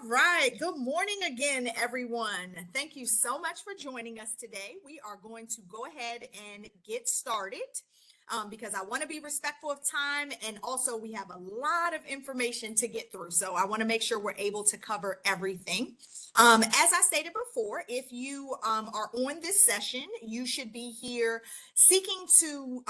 All right. Good morning again, everyone. Thank you so much for joining us today. We are going to go ahead and get started because I want to be respectful of time. And also, we have a lot of information to get through. So I want to make sure we're able to cover everything. As I stated before, if you are on this session, you should be here seeking to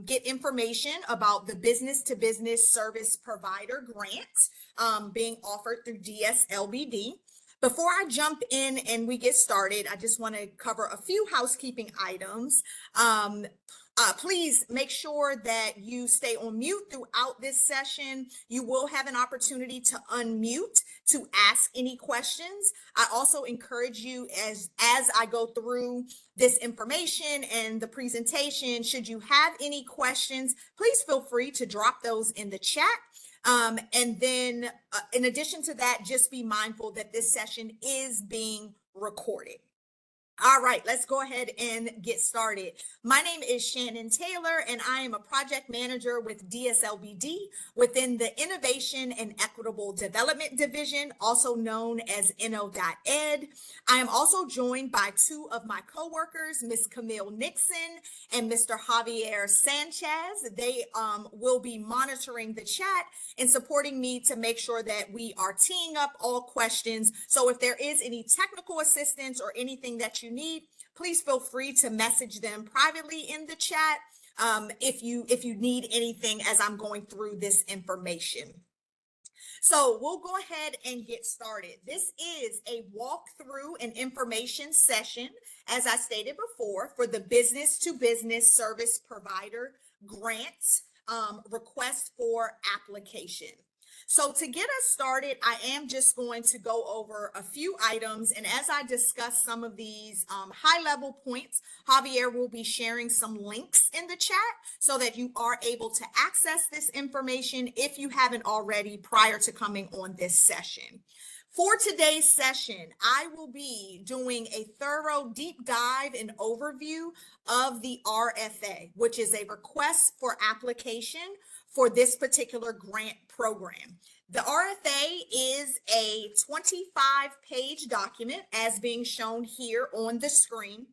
get information about the business to business service provider grant being offered through DSLBD. Before I jump in and we get started, I just want to cover a few housekeeping items. Please make sure that you stay on mute throughout this session. You will have an opportunity to unmute to ask any questions. I also encourage you as I go through this information and the presentation, should you have any questions, please feel free to drop those in the chat. And then in addition to that, just be mindful that this session is being recorded. All right, let's go ahead and get started. My name is Shannon Taylor, and I am a project manager with DSLBD within the Innovation and Equitable Development Division, also known as NO.ed. I am also joined by two of my coworkers, Ms. Camille Nixon and Mr. Javier Sanchez. They will be monitoring the chat and supporting me to make sure that we are teeing up all questions. So if there is any technical assistance or anything that you need, please feel free to message them privately in the chat if you need anything as I'm going through this information. So we'll go ahead and get started. This is a walkthrough and information session, as I stated before, for the business to business service provider grant request for application. So to get us started, I am just going to go over a few items. And as I discuss some of these high-level points, Javier will be sharing some links in the chat so that you are able to access this information if you haven't already prior to coming on this session. For today's session, I will be doing a thorough deep dive and overview of the RFA, which is a request for application for this particular grant program. The RFA is a 25-page document, as being shown here on the screen,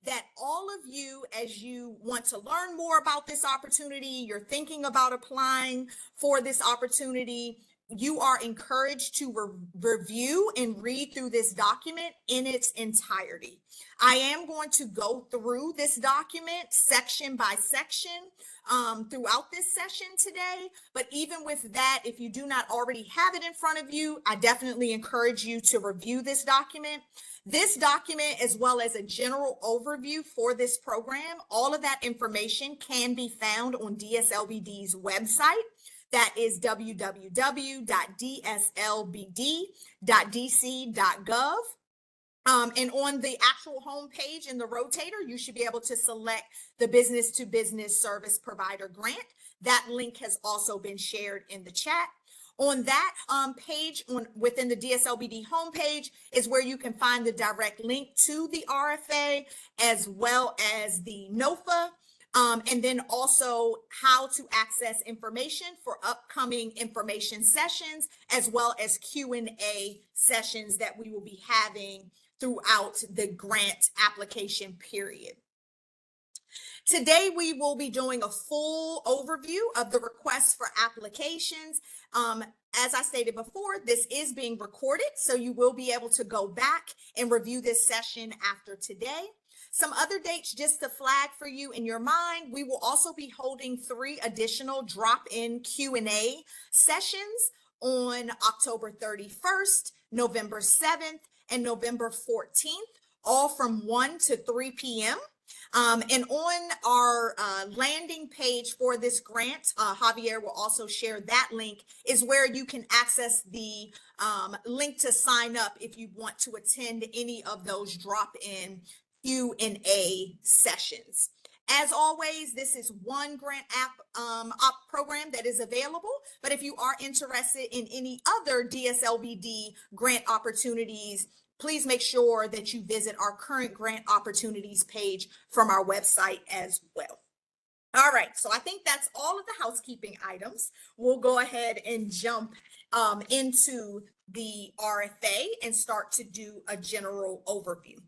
that all of you, as you want to learn more about this opportunity, you're thinking about applying for this opportunity, you are encouraged to review and read through this document in its entirety. I am going to go through this document section by section throughout this session today. But even with that, if you do not already have it in front of you, I definitely encourage you to review this document. This document, as well as a general overview for this program, all of that information can be found on DSLBD's website. That is www.dslbd.dc.gov. And on the actual homepage in the rotator, you should be able to select the business to business service provider grant. That link has also been shared in the chat. On that page within the DSLBD homepage is where you can find the direct link to the RFA as well as the NOFA. And then also how to access information for upcoming information sessions, as well as Q&A sessions that we will be having throughout the grant application period. Today, we will be doing a full overview of the request for applications. As I stated before, this is being recorded, so you will be able to go back and review this session after today. Some other dates just to flag for you in your mind, we will also be holding 3 additional drop-in Q&A sessions on October 31st, November 7th, and November 14th, all from 1 to 3 p.m. And on our landing page for this grant, Javier will also share that link, is where you can access the link to sign up if you want to attend any of those drop-in Q&A sessions. As always, this is one grant program that is available, but if you are interested in any other DSLBD grant opportunities, please make sure that you visit our current grant opportunities page from our website as well. All right, so I think that's all of the housekeeping items. We'll go ahead and jump into the RFA and start to do a general overview.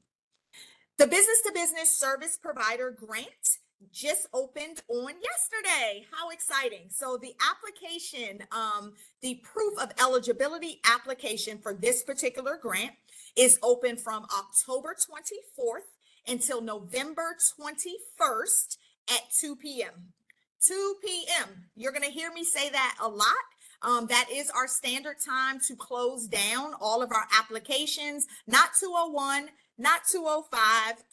The business to business service provider grant just opened on yesterday. How exciting. So the application, the proof of eligibility application for this particular grant is open from October 24th until November 21st at 2 p.m. 2 p.m. You're going to hear me say that a lot. That is our standard time to close down all of our applications, not 2:01, not 2:05,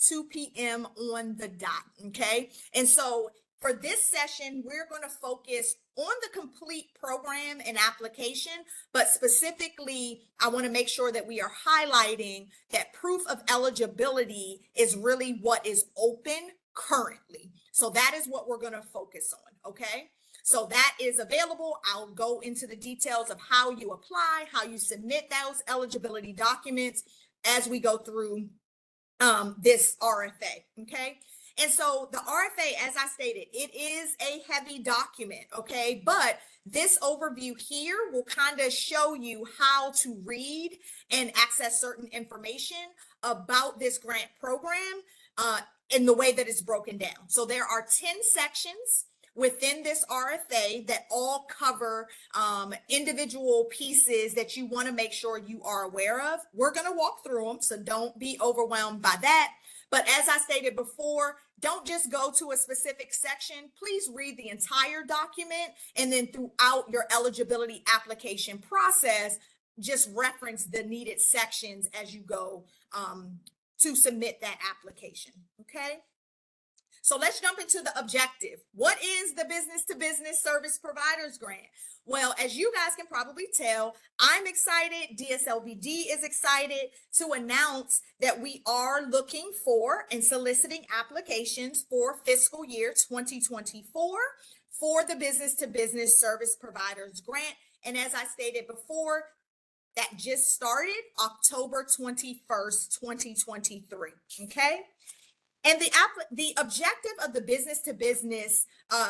2 p.m. on the dot, okay? And so for this session, we're going to focus on the complete program and application, but specifically, I want to make sure that we are highlighting that proof of eligibility is really what is open currently. So that is what we're going to focus on, okay? So that is available. I'll go into the details of how you apply, how you submit those eligibility documents as we go through this RFA, okay? And so the RFA, as I stated, it is a heavy document, okay? But this overview here will kind of show you how to read and access certain information about this grant program in the way that it's broken down. So there are 10 sections within this RFA that all cover individual pieces that you want to make sure you are aware of. We're going to walk through them, so don't be overwhelmed by that. But as I stated before, don't just go to a specific section. Please read the entire document, and then throughout your eligibility application process, just reference the needed sections as you go to submit that application, okay? So let's jump into the objective. What is the business to business service providers grant? Well, as you guys can probably tell, I'm excited. DSLBD is excited to announce that we are looking for and soliciting applications for fiscal year 2024 for the business to business service providers grant. And as I stated before, that just started October 21st, 2023, okay? And the objective of the business to business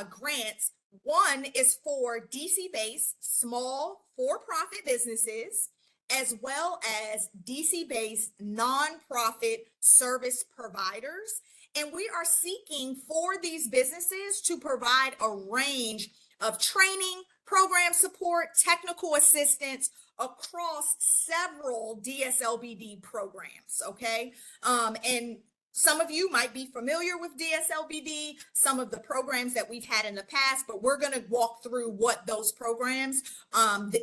grants, one is for DC-based small for-profit businesses, as well as DC-based nonprofit service providers. And we are seeking for these businesses to provide a range of training, program support, technical assistance across several DSLBD programs, okay? And some of you might be familiar with DSLBD, some of the programs that we've had in the past, but we're going to walk through what those programs,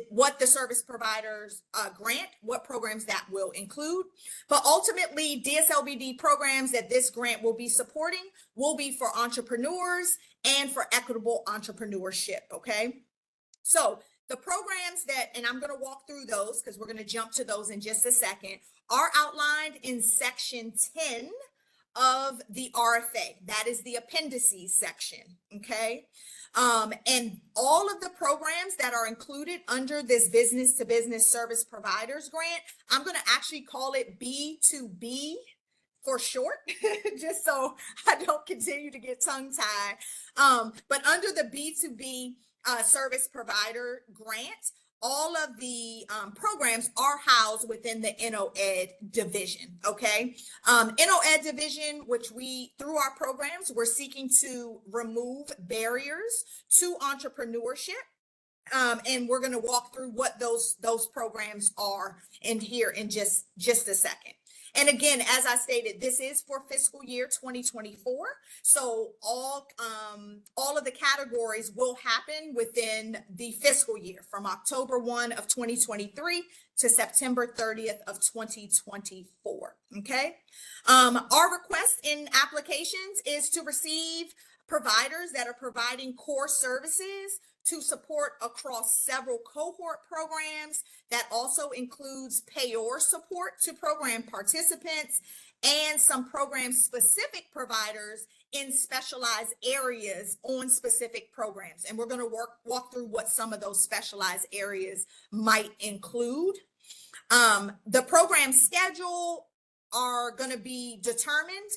what the service providers grant, what programs that will include. But ultimately, DSLBD programs that this grant will be supporting will be for entrepreneurs and for equitable entrepreneurship, okay? So the programs that, and I'm going to walk through those because we're going to jump to those in just a second, are outlined in section 10 of the RFA. That is the appendices section, okay? And all of the programs that are included under this business to business service providers grant, I'm going to actually call it B2B for short, just so I don't continue to get tongue tied. But under the B2B service provider grant, all of the programs are housed within the NOED division, okay? NOED division, which we, through our programs, we're seeking to remove barriers to entrepreneurship. And we're going to walk through what those programs are in here in just a second. And again, as I stated, this is for fiscal year 2024. So all of the categories will happen within the fiscal year from October 1 of 2023 to September 30th of 2024. Okay. Our request in applications is to receive providers that are providing core services to support across several cohort programs. That also includes payor support to program participants and some program specific providers in specialized areas on specific programs. And we're going to walk through what some of those specialized areas might include. The program schedule are going to be determined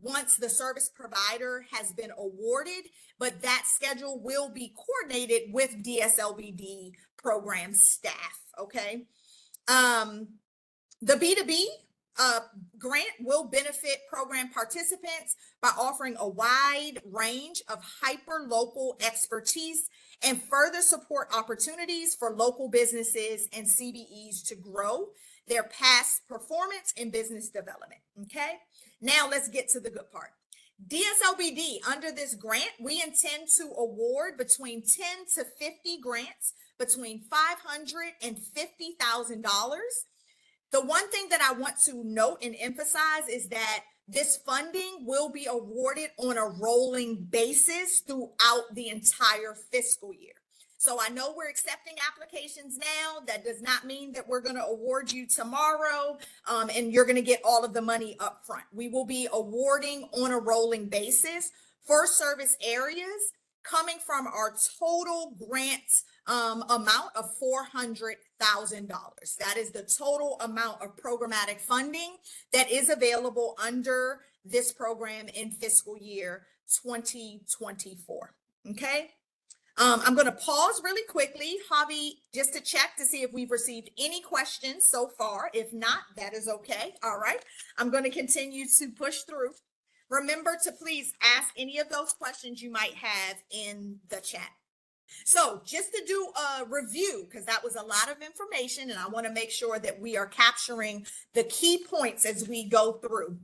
once the service provider has been awarded, but that schedule will be coordinated with DSLBD program staff, okay? The B2B grant will benefit program participants by offering a wide range of hyper-local expertise and further support opportunities for local businesses and CBEs to grow their past performance in business development, okay? Now let's get to the good part. DSLBD, under this grant, we intend to award between 10 to 50 grants between $500 and $50,000. The one thing that I want to note and emphasize is that this funding will be awarded on a rolling basis throughout the entire fiscal year. So I know we're accepting applications now. That does not mean that we're going to award you tomorrow and you're going to get all of the money up front. We will be awarding on a rolling basis for service areas coming from our total grant amount of $400,000. That is the total amount of programmatic funding that is available under this program in fiscal year 2024. Okay. I'm going to pause really quickly, Javi, just to check to see if we've received any questions so far. If not, that is okay. All right. I'm going to continue to push through. Remember to please ask any of those questions you might have in the chat. So just to do a review, because that was a lot of information and I want to make sure that we are capturing the key points as we go through.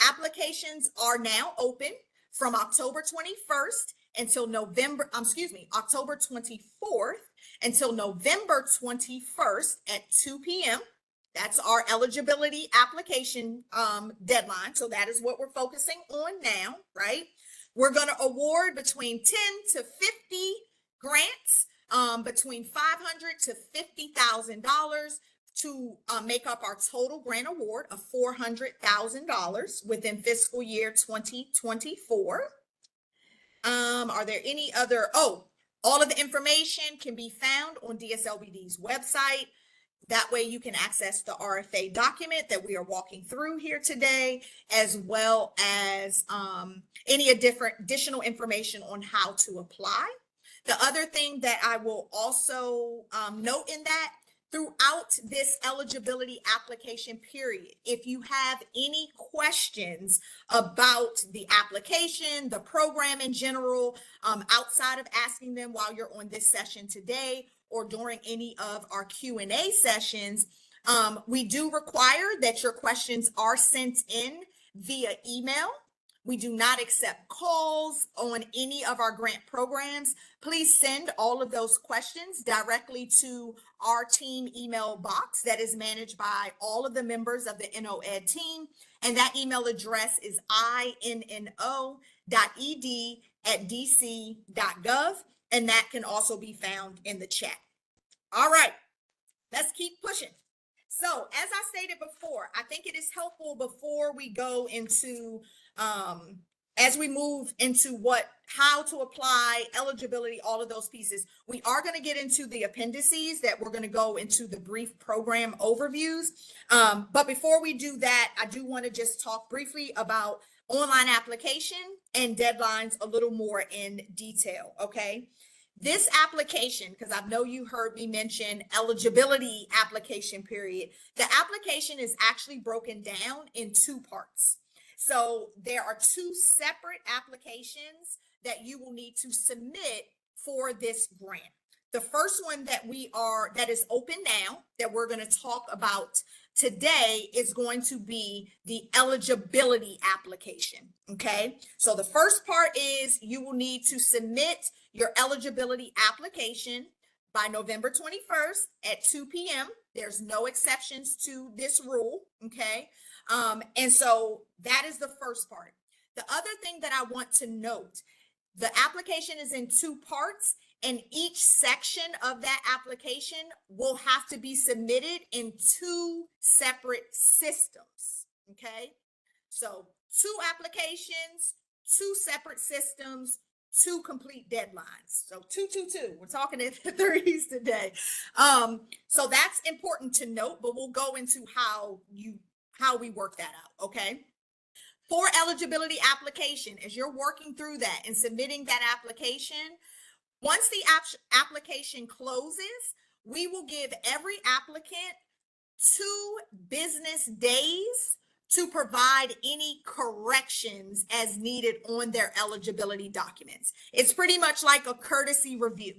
Applications are now open from October 21st until October 24th until November 21st at 2 p.m. That's our eligibility application deadline. So that is what we're focusing on now, right? We're going to award between 10 to 50 grants, between $500 to $50,000 to make up our total grant award of $400,000 within fiscal year 2024. Are there any other? All of the information can be found on DSLBD's website. That way you can access the RFA document that we are walking through here today, as well as any additional information on how to apply. The other thing that I will also note in that, throughout this eligibility application period, if you have any questions about the application, the program in general, outside of asking them while you're on this session today or during any of our Q&A sessions, we do require that your questions are sent in via email. We do not accept calls on any of our grant programs. Please send all of those questions directly to our team email box that is managed by all of the members of the NOED team. And that email address is inno.ed@dc.gov. And that can also be found in the chat. All right, let's keep pushing. So as I stated before, I think it is helpful before we go into as we move into how to apply, eligibility, all of those pieces, we are going to get into the appendices that we're going to go into the brief program overviews. But before we do that, I do want to just talk briefly about online application and deadlines a little more in detail, okay? This application, because I know you heard me mention eligibility application period, the application is actually broken down in two parts. So there are two separate applications that you will need to submit for this grant. The first one that is open now, that we're going to talk about today, is going to be the eligibility application. Okay. So the first part is you will need to submit your eligibility application by November 21st at 2 p.m. There's no exceptions to this rule. Okay. And so that is the first part. The other thing that I want to note, the application is in two parts, and each section of that application will have to be submitted in two separate systems. Okay. So two applications, two separate systems, two complete deadlines. So 222, we're talking in threes today. So that's important to note, but we'll go into how we work that out. Okay. For eligibility application, as you're working through that and submitting that application, once the application closes, we will give every applicant 2 business days to provide any corrections as needed on their eligibility documents. It's pretty much like a courtesy review.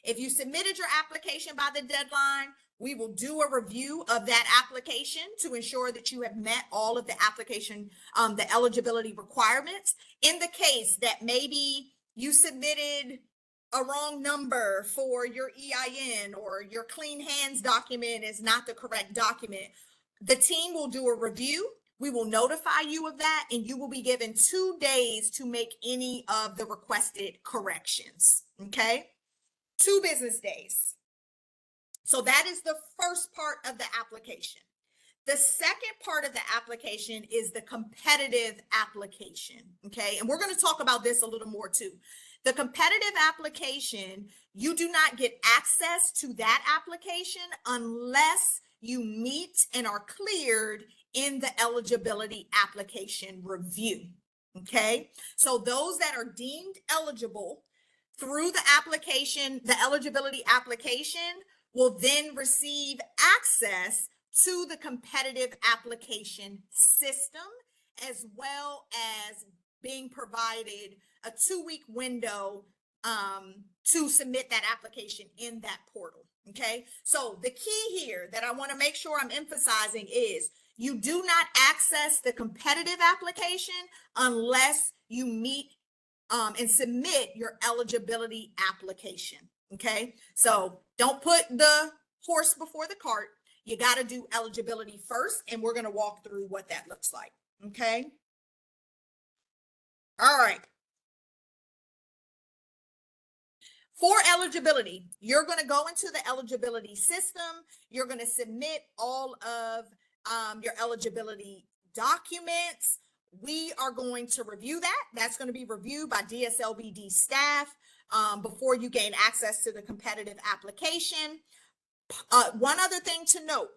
If you submitted your application by the deadline, we will do a review of that application to ensure that you have met all of the application, the eligibility requirements. In the case that maybe you submitted a wrong number for your EIN, or your clean hands document is not the correct document, the team will do a review. We will notify you of that, and you will be given 2 days to make any of the requested corrections. Okay, 2 business days. So that is the first part of the application. The second part of the application is the competitive application. Okay, and we're going to talk about this a little more too. The competitive application, you do not get access to that application unless you meet and are cleared in the eligibility application review. Okay, so those that are deemed eligible through the application, the eligibility application, will then receive access to the competitive application system, as well as being provided a 2-week window to submit that application in that portal. Okay, so the key here that I want to make sure I'm emphasizing is you do not access the competitive application unless you meet and submit your eligibility application. Okay, so don't put the horse before the cart. You got to do eligibility first, and we're going to walk through what that looks like. Okay, all right. For eligibility, you're going to go into the eligibility system. You're going to submit all of your eligibility documents. We are going to review that. That's going to be reviewed by DSLBD staff before you gain access to the competitive application. One other thing to note,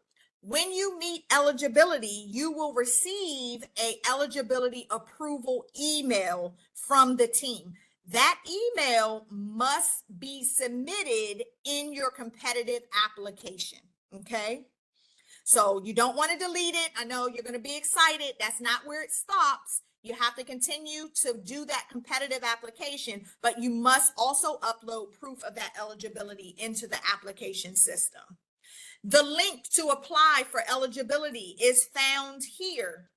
when you meet eligibility, you will receive a eligibility approval email from the team. That email must be submitted in your competitive application. Okay, so you don't want to delete it. I know you're going to be excited. That's not where it stops. You have to continue to do that competitive application, but you must also upload proof of that eligibility into the application system. The link to apply for eligibility is found here.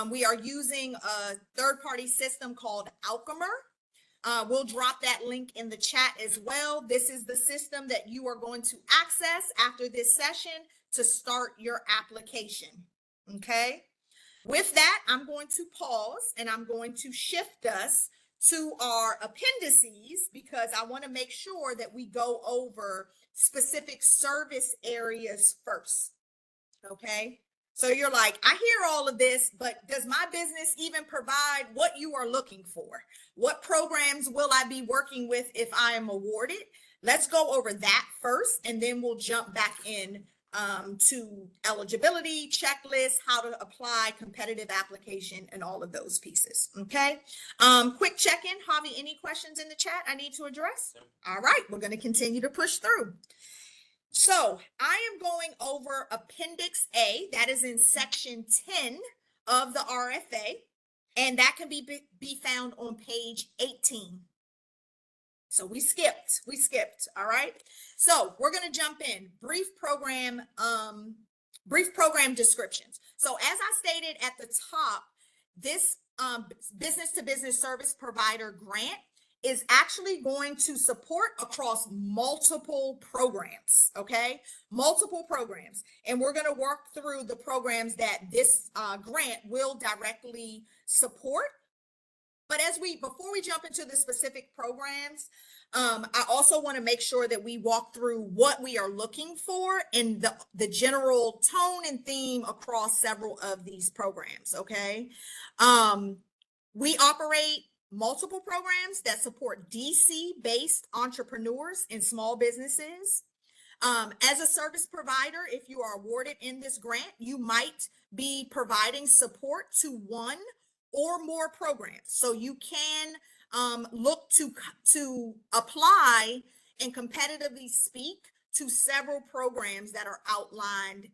We are using a third-party system called Alchemer. We'll drop that link in the chat as well. This is the system that you are going to access after this session to start your application. Okay. With that, I'm going to pause and I'm going to shift us to our appendices because I want to make sure that we go over specific service areas first. Okay. So you're like, I hear all of this, but does my business even provide what you are looking for? What programs will I be working with if I am awarded? Let's go over that first, and then we'll jump back in to eligibility, checklist, how to apply, competitive application, and all of those pieces. Okay. Quick check-in. Javi, any questions in the chat I need to address? All right, we're going to continue to push through. So I am going over Appendix A, that is in section 10 of the RFA, and that can be found on page 18. So we skipped, all right? So we're going to jump in, brief program descriptions. So as I stated at the top, this business-to-business service provider grant is actually going to support across multiple programs, okay? Multiple programs. And we're going to work through the programs that this grant will directly support. But before we jump into the specific programs, I also want to make sure that we walk through what we are looking for and the general tone and theme across several of these programs, okay? We operate multiple programs that support DC-based entrepreneurs and small businesses. As a service provider, if you are awarded in this grant, you might be providing support to one or more programs. So you can look to apply and competitively speak to several programs that are outlined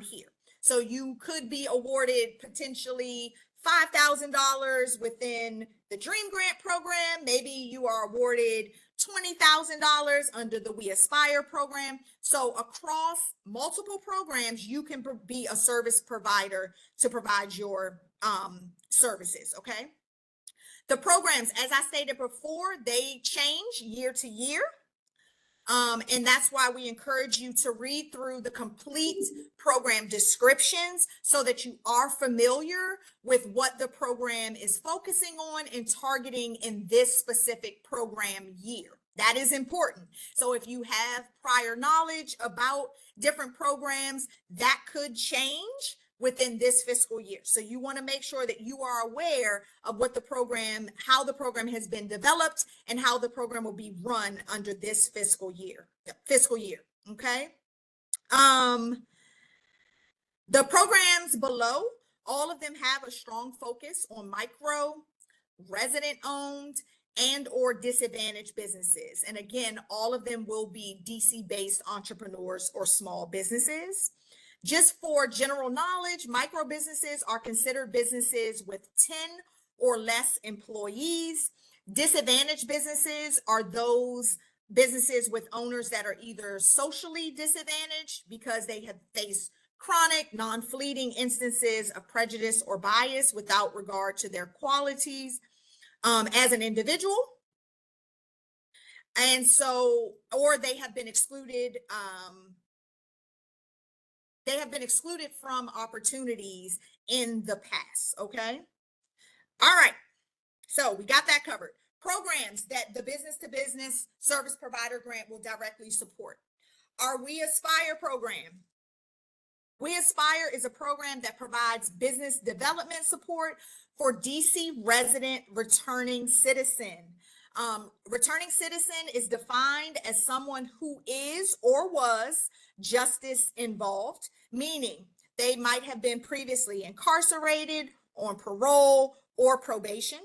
here. So you could be awarded potentially $5,000 within the Dream Grant program. Maybe you are awarded $20,000 under the We Aspire program. So across multiple programs, you can be a service provider to provide your services, okay? The programs, as I stated before, they change year to year. And that's why we encourage you to read through the complete program descriptions so that you are familiar with what the program is focusing on and targeting in this specific program year. That is important. So if you have prior knowledge about different programs, that could change within this fiscal year. So you want to make sure that you are aware of what the program, how the program has been developed and how the program will be run under this fiscal year. Okay. The programs below, all of them have a strong focus on micro, resident owned, and or disadvantaged businesses. And again, all of them will be DC based entrepreneurs or small businesses. Just for general knowledge, micro businesses are considered businesses with 10 or less employees. Disadvantaged businesses are those businesses with owners that are either socially disadvantaged because they have faced chronic, non-fleeting instances of prejudice or bias without regard to their qualities as an individual. And so, or they have been excluded from opportunities in the past, okay? All right, so we got that covered. Programs that the business-to-business service provider grant will directly support. Our We Aspire program. We Aspire is a program that provides business development support for DC resident returning citizen. Returning citizen is defined as someone who is or was justice involved, meaning they might have been previously incarcerated, on parole, or probation.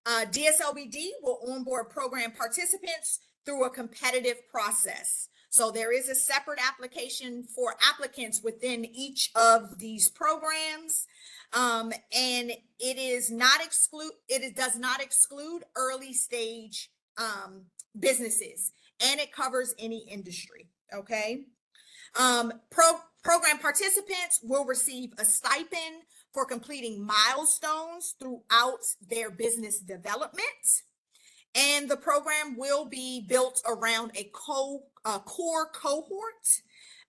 DSLBD will onboard program participants through a competitive process. So there is a separate application for applicants within each of these programs. And it does not exclude early stage businesses, and it covers any industry. Okay. Program participants will receive a stipend for completing milestones throughout their business development. And the program will be built around a core cohort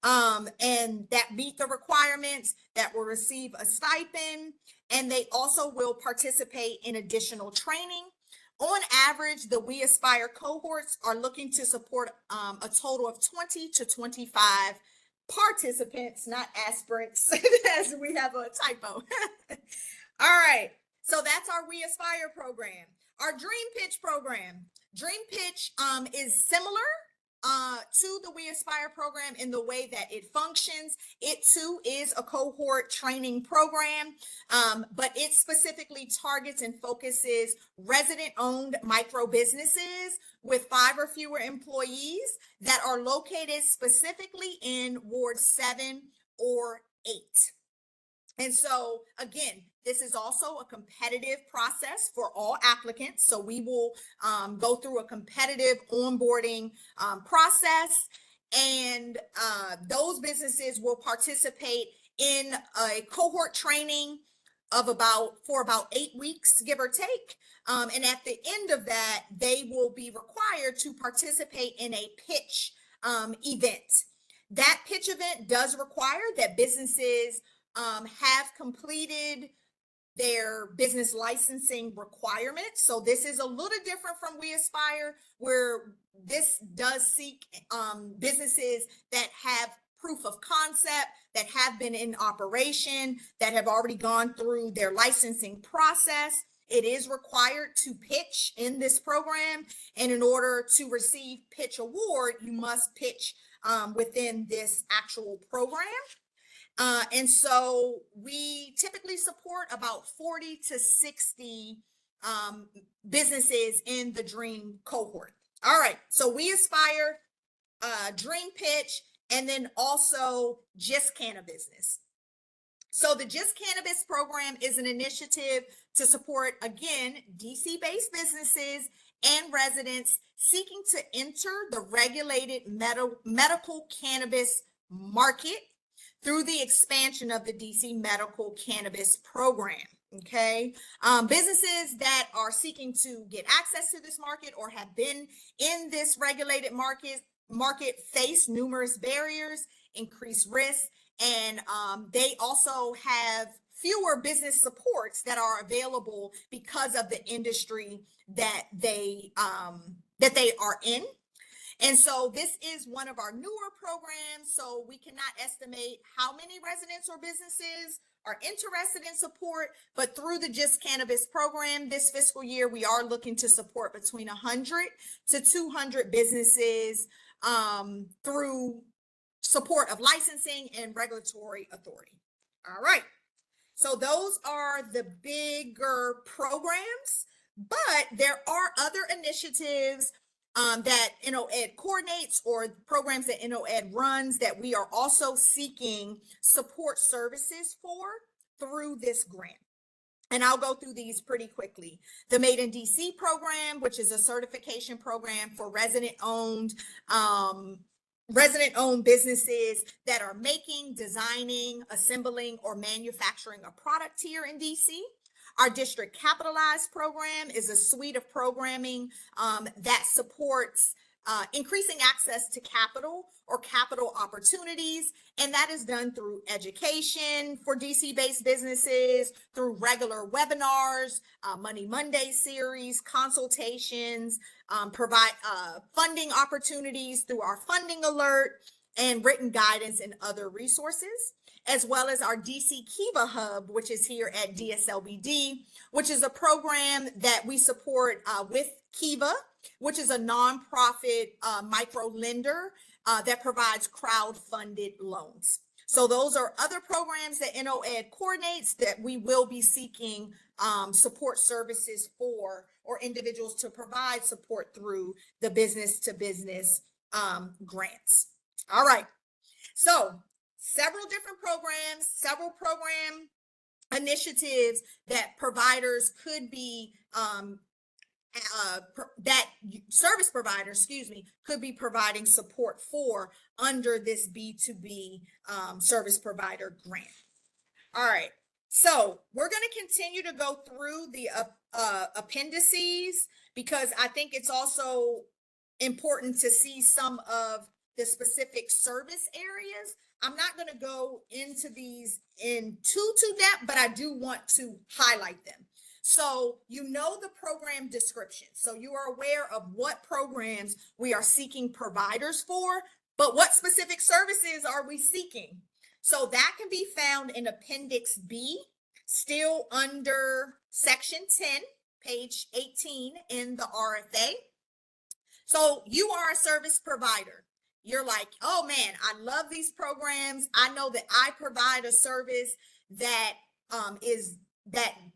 and that meet the requirements, that will receive a stipend, and they also will participate in additional training. On average, the We Aspire cohorts are looking to support a total of 20 to 25 participants, not aspirants, as we have a typo. All right, so that's our We Aspire program. Our Dream Pitch program. Dream Pitch is similar to the We Aspire program in the way that it functions. It too is a cohort training program, but it specifically targets and focuses resident-owned micro businesses with 5 or fewer employees that are located specifically in Ward 7 or 8. And so, again, this is also a competitive process for all applicants. So we will go through a competitive onboarding process, and those businesses will participate in a cohort training of for about 8 weeks, give or take. And at the end of that, they will be required to participate in a pitch event. That pitch event does require that businesses have completed their business licensing requirements. So this is a little different from We Aspire, where this does seek businesses that have proof of concept, that have been in operation, that have already gone through their licensing process. It is required to pitch in this program, and in order to receive pitch award, you must pitch within this actual program. And so we typically support about 40 to 60 businesses in the dream cohort. All right, so we aspire, dream pitch, and then also just cannabis. So the Just Cannabis program is an initiative to support, again, DC-based businesses and residents seeking to enter the regulated medical cannabis market through the expansion of the DC medical cannabis program. Okay, businesses that are seeking to get access to this market or have been in this regulated market face numerous barriers, increased risk, and they also have fewer business supports that are available because of the industry that they are in. And so this is one of our newer programs, so we cannot estimate how many residents or businesses are interested in support, but through the Just Cannabis program this fiscal year, we are looking to support between 100 to 200 businesses through support of licensing and regulatory authority. All right, so those are the bigger programs, but there are other initiatives that InnoEd coordinates or programs that InnoEd runs that we are also seeking support services for through this grant. And I'll go through these pretty quickly. The Made in DC program, which is a certification program for resident-owned businesses that are making, designing, assembling, or manufacturing a product here in DC. Our District Capitalized program is a suite of programming that supports increasing access to capital or capital opportunities, and that is done through education for DC-based businesses, through regular webinars, Money Monday series, consultations, provide funding opportunities through our funding alert, and written guidance and other resources, as well as our DC Kiva Hub, which is here at DSLBD, which is a program that we support with Kiva, which is a nonprofit micro lender that provides crowd-funded loans. So those are other programs that InnoEd coordinates that we will be seeking support services for, or individuals to provide support through the business-to-business grants. All right, so several different programs, several program initiatives that providers could be that service providers, could be providing support for under this B2B service provider grant. All right, so we're going to continue to go through the appendices because I think it's also important to see some of the specific service areas. I'm not going to go into these in too depth, but I do want to highlight them. So you know the program description. So you are aware of what programs we are seeking providers for, but what specific services are we seeking? So that can be found in Appendix B, still under Section 10, page 18 in the RFA. So you are a service provider. You're like, oh man, I love these programs. I know that I provide a service that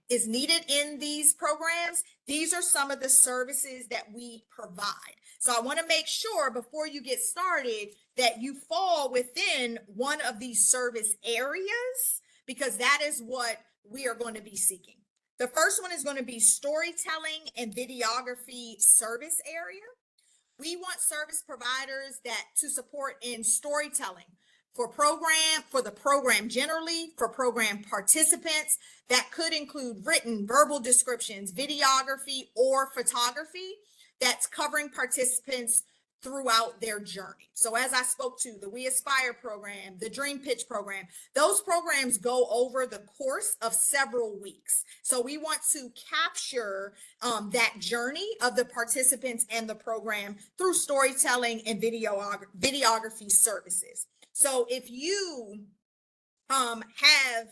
is needed in these programs. These are some of the services that we provide. So I want to make sure before you get started that you fall within one of these service areas, because that is what we are going to be seeking. The first one is going to be storytelling and videography service area. We want service providers that to support in storytelling for the program generally, for program participants. That could include written, verbal descriptions, videography, or photography that's covering participants throughout their journey. So as I spoke to, the We Aspire program, the Dream Pitch program, those programs go over the course of several weeks. So we want to capture that journey of the participants and the program through storytelling and videography services. So if you have,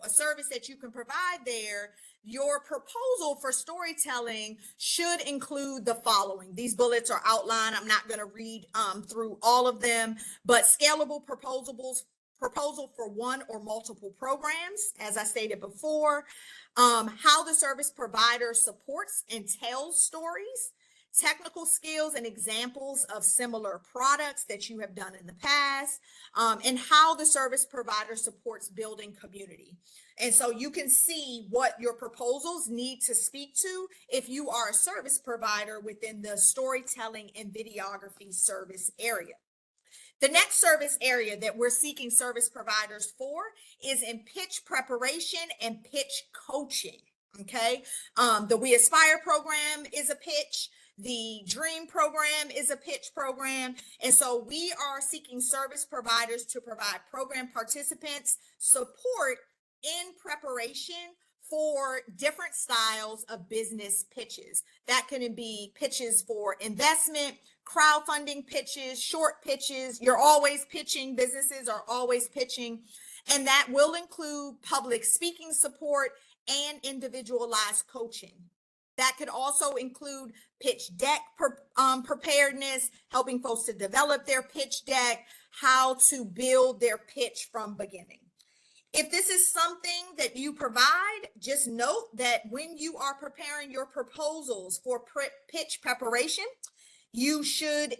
a service that you can provide there, your proposal for storytelling should include the following. These bullets are outlined. I'm not going to read through all of them, but scalable proposal for one or multiple programs, as I stated before, how the service provider supports and tells stories, technical skills and examples of similar products that you have done in the past, and how the service provider supports building community. And so you can see what your proposals need to speak to if you are a service provider within the storytelling and videography service area. The next service area that we're seeking service providers for is in pitch preparation and pitch coaching. Okay. The We Aspire program is a pitch. The Dream program is a pitch program. And so we are seeking service providers to provide program participants support in preparation for different styles of business pitches. That can be pitches for investment, crowdfunding pitches, short pitches. You're always pitching, businesses are always pitching. And that will include public speaking support and individualized coaching. That could also include pitch deck preparedness, helping folks to develop their pitch deck, how to build their pitch from beginning. If this is something that you provide, just note that when you are preparing your proposals for pitch preparation, you should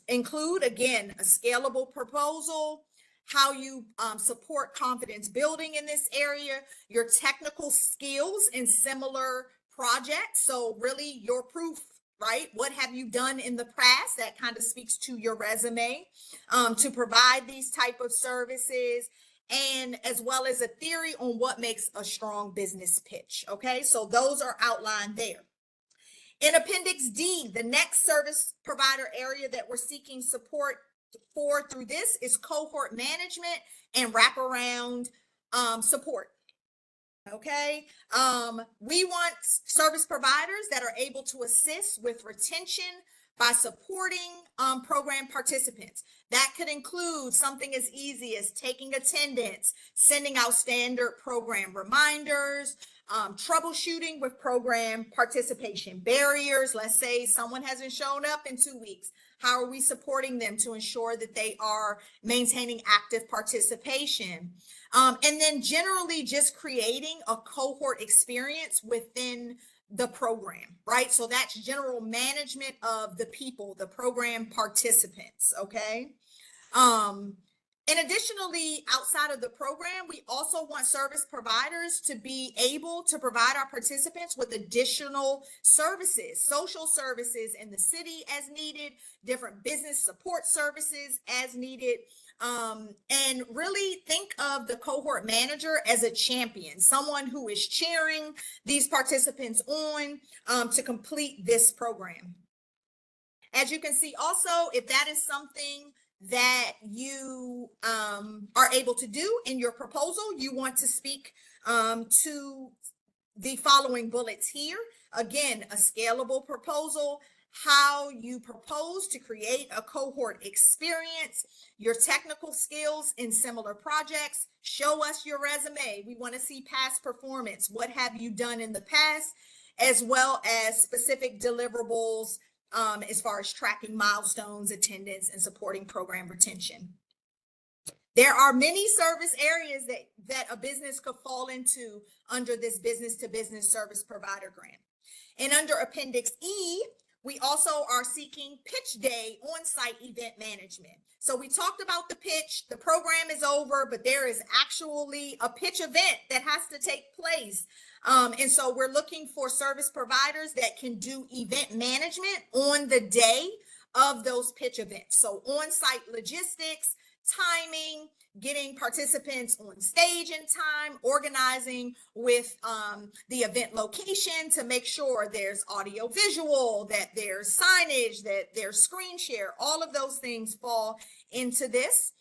include, again, a scalable proposal, how you support confidence building in this area, your technical skills in similar projects. So really your proof, right? What have you done in the past? That kind of speaks to your resume to provide these type of services, and as well as a theory on what makes a strong business pitch. Okay, so those are outlined there. In Appendix D, the next service provider area that we're seeking support for through this is cohort management and wraparound support. Okay, we want service providers that are able to assist with retention by supporting program participants. That could include something as easy as taking attendance, sending out standard program reminders, troubleshooting with program participation barriers. Let's say someone hasn't shown up in 2 weeks. How are we supporting them to ensure that they are maintaining active participation? And then generally just creating a cohort experience within the program, right? So that's general management of the people, the program participants, okay? And additionally, outside of the program, we also want service providers to be able to provide our participants with additional services, social services in the city as needed, different business support services as needed. And really think of the cohort manager as a champion, someone who is cheering these participants on to complete this program. As you can see also, if that is something that you are able to do in your proposal, you want to speak to the following bullets here. Again, a scalable proposal, how you propose to create a cohort experience, your technical skills in similar projects, show us your resume. We want to see past performance. What have you done in the past, as well as specific deliverables as far as tracking milestones, attendance, and supporting program retention. There are many service areas that a business could fall into under this business to business service provider grant. And under Appendix E, we also are seeking pitch day on-site event management. So we talked about the pitch, the program is over, but there is actually a pitch event that has to take place. And so we're looking for service providers that can do event management on the day of those pitch events. So on-site logistics, timing, getting participants on stage in time, organizing with the event location to make sure there's audio visual, that there's signage, that there's screen share. All of those things fall into this.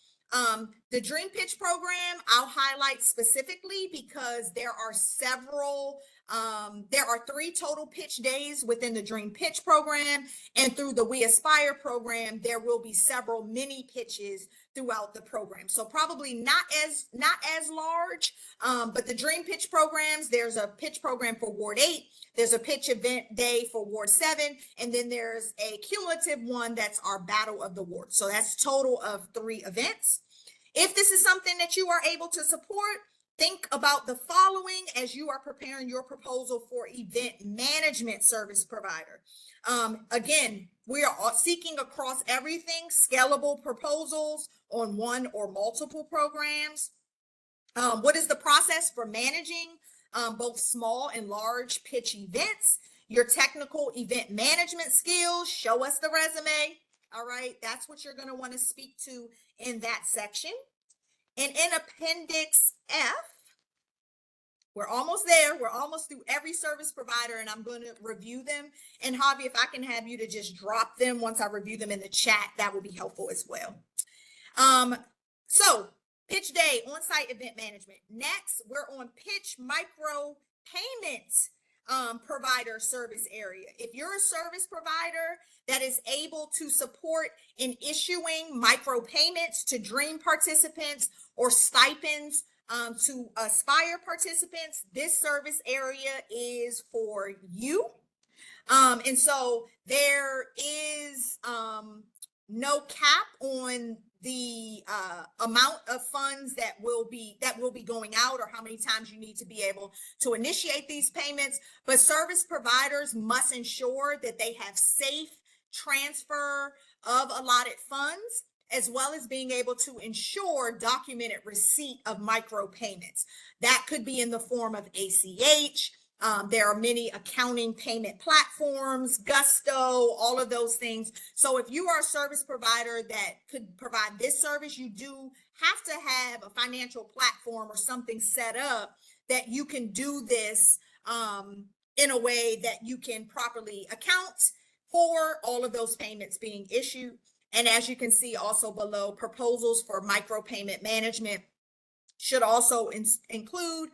The Dream Pitch program, I'll highlight specifically because there are there are 3 total pitch days within the Dream Pitch program, and through the We Aspire program, there will be several mini pitches throughout the program. So probably not as large, but the Dream Pitch programs, there's a pitch program for Ward 8, there's a pitch event day for Ward 7, and then there's a cumulative one that's our Battle of the Wards. So that's total of 3 events. If this is something that you are able to support, think about the following as you are preparing your proposal for event management service provider. Again, we are seeking across everything, scalable proposals on one or multiple programs. What is the process for managing both small and large pitch events? Your technical event management skills, show us the resume. All right, that's what you're going to want to speak to in that section. And in Appendix F, we're almost there. We're almost through every service provider, and I'm going to review them. And Javi, if I can have you to just drop them once I review them in the chat, that will be helpful as well. So pitch day, on-site event management. Next, we're on pitch micro payment provider service area. If you're a service provider that is able to support in issuing micro payments to DREAM participants or stipends to Aspire participants, this service area is for you. And so there is no cap on the amount of funds that will be going out or how many times you need to be able to initiate these payments, but service providers must ensure that they have safe transfer of allotted funds, as well as being able to ensure documented receipt of micro payments. That could be in the form of ACH. There are many accounting payment platforms, Gusto, all of those things. So if you are a service provider that could provide this service, you do have to have a financial platform or something set up that you can do this in a way that you can properly account for all of those payments being issued. And as you can see also below, proposals for micropayment management should also include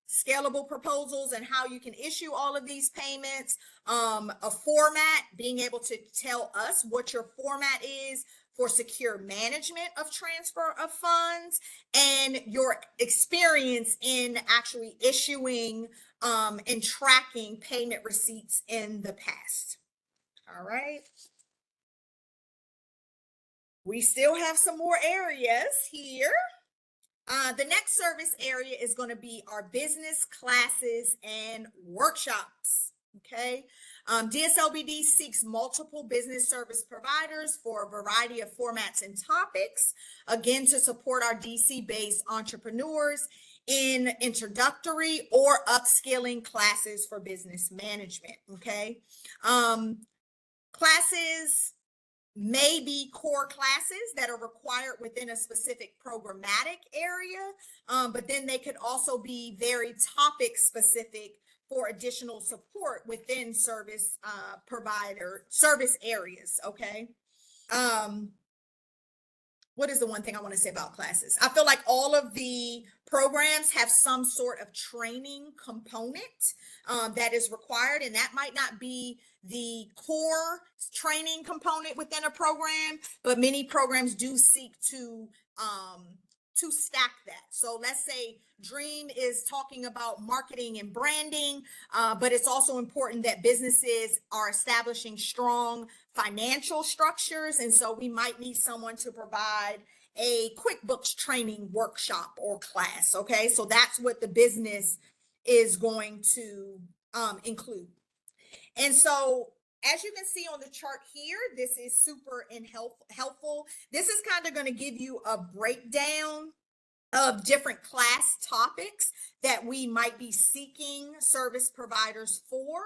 scalable proposals and how you can issue all of these payments, a format, being able to tell us what your format is for secure management of transfer of funds, and your experience in actually issuing and tracking payment receipts in the past. All right. We still have some more areas here. The next service area is going to be our business classes and workshops. Okay. DSLBD seeks multiple business service providers for a variety of formats and topics, again, to support our DC-based entrepreneurs in introductory or upskilling classes for business management. Okay. Classes may be core classes that are required within a specific programmatic area, but then they could also be very topic specific for additional support within service provider service areas. Okay. What is the one thing I want to say about classes? I feel like all of the programs have some sort of training component that is required, and that might not be the core training component within a program, but many programs do seek to stack that. So let's say DREAM is talking about marketing and branding, but it's also important that businesses are establishing strong financial structures. And so we might need someone to provide a QuickBooks training workshop or class. Okay, so that's what the business is going to include. And so as you can see on the chart here, this is super helpful. This is kind of going to give you a breakdown of different class topics that we might be seeking service providers for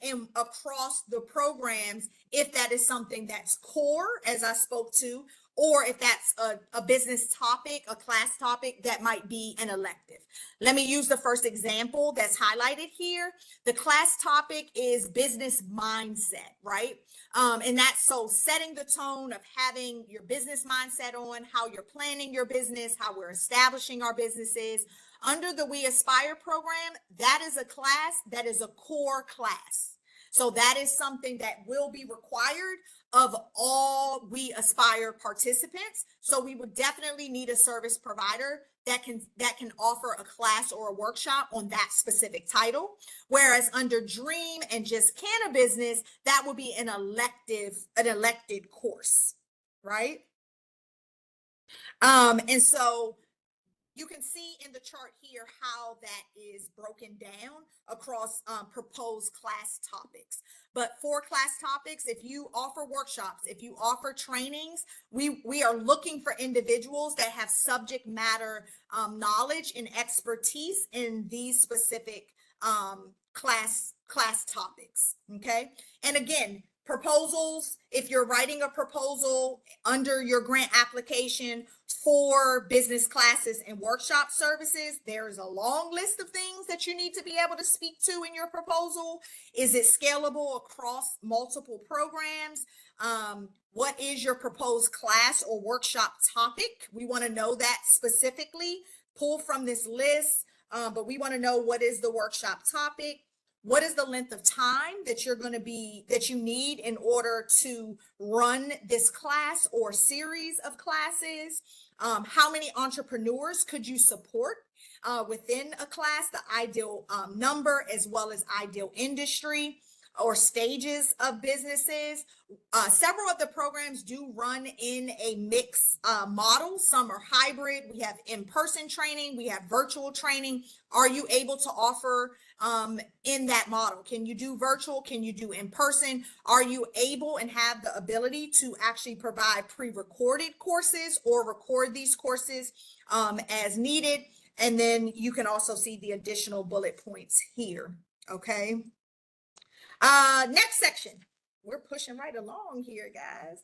and across the programs, if that is something that's core, as I spoke to, or if that's a business topic, a class topic that might be an elective. Let me use the first example that's highlighted here. The class topic is business mindset, right? And that's so setting the tone of having your business mindset on, how you're planning your business, how we're establishing our businesses. Under the We Aspire program, that is a class that is a core class. So that is something that will be required of all We Aspire participants. So we would definitely need a service provider that can offer a class or a workshop on that specific title. Whereas under DREAM and just Cannabusiness, that would be an elected course, right? And so you can see in the chart here how that is broken down across proposed class topics. But for class topics, if you offer workshops, if you offer trainings, we are looking for individuals that have subject matter knowledge and expertise in these specific class topics. Okay. And again, proposals, if you're writing a proposal under your grant application for business classes and workshop services, there's a long list of things that you need to be able to speak to in your proposal. Is it scalable across multiple programs? What is your proposed class or workshop topic? We want to know that specifically. Pull from this list, but we want to know what is the workshop topic. What is the length of time that that you need in order to run this class or series of classes? How many entrepreneurs could you support within a class? The ideal number, as well as ideal industry or stages of businesses. Several of the programs do run in a mixed model. Some are hybrid. We have in-person training. We have virtual training. Are you able to offer in that model? Can you do virtual? Can you do in person? Are you able and have the ability to actually provide pre-recorded courses or record these courses as needed? And then you can also see the additional bullet points here. Okay. Next section. We're pushing right along here, guys.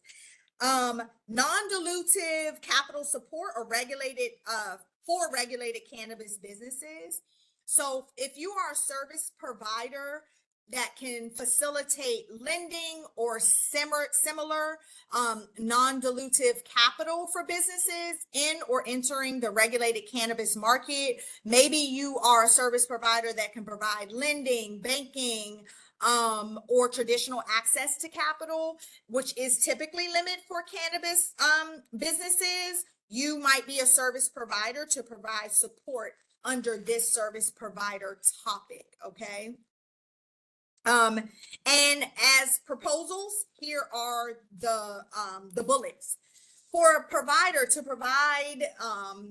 Non-dilutive capital support or regulated for regulated cannabis businesses. So if you are a service provider that can facilitate lending or similar non-dilutive capital for businesses in or entering the regulated cannabis market, maybe you are a service provider that can provide lending, banking, or traditional access to capital, which is typically limited for cannabis businesses. You might be a service provider to provide support under this service provider topic. Okay. And as proposals, here are the bullets. For a provider to provide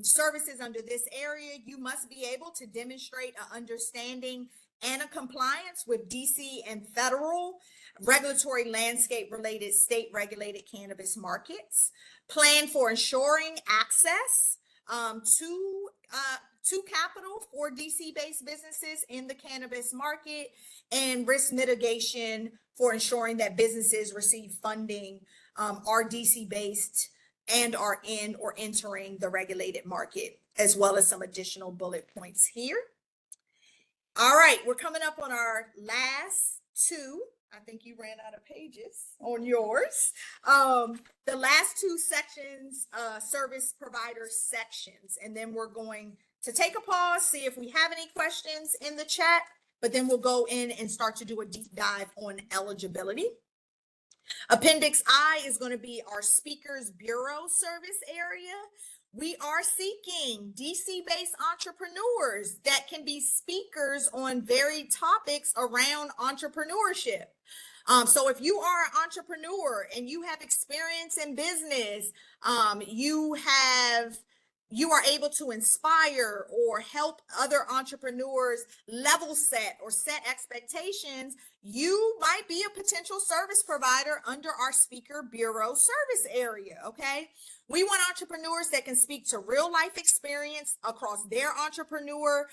services under this area, you must be able to demonstrate an understanding and a compliance with DC and federal regulatory landscape related state regulated cannabis markets, plan for ensuring access to capital for DC based businesses in the cannabis market, and risk mitigation for ensuring that businesses receive funding are DC based and are in or entering the regulated market, as well as some additional bullet points here. All right, we're coming up on our last two. I think you ran out of pages on yours. The last two sections, service provider sections, and then we're going to take a pause, see if we have any questions in the chat, but then we'll go in and start to do a deep dive on eligibility. Appendix I is going to be our Speakers Bureau service area. We are seeking DC-based entrepreneurs that can be speakers on varied topics around entrepreneurship. So if you are an entrepreneur and you have experience in business, you are able to inspire or help other entrepreneurs level set or set expectations, you might be a potential service provider under our Speaker Bureau service area, okay? We want entrepreneurs that can speak to real life experience across their entrepreneur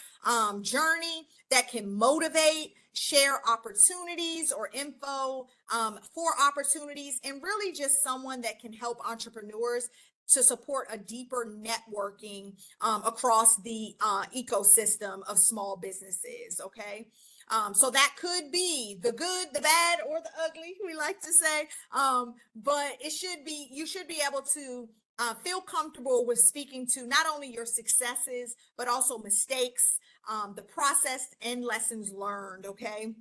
journey, that can motivate, share opportunities or info for opportunities, and really just someone that can help entrepreneurs to support a deeper networking across the ecosystem of small businesses, okay? So that could be the good, the bad, or the ugly, we like to say, but you should be able to feel comfortable with speaking to not only your successes, but also mistakes, the process and lessons learned, okay?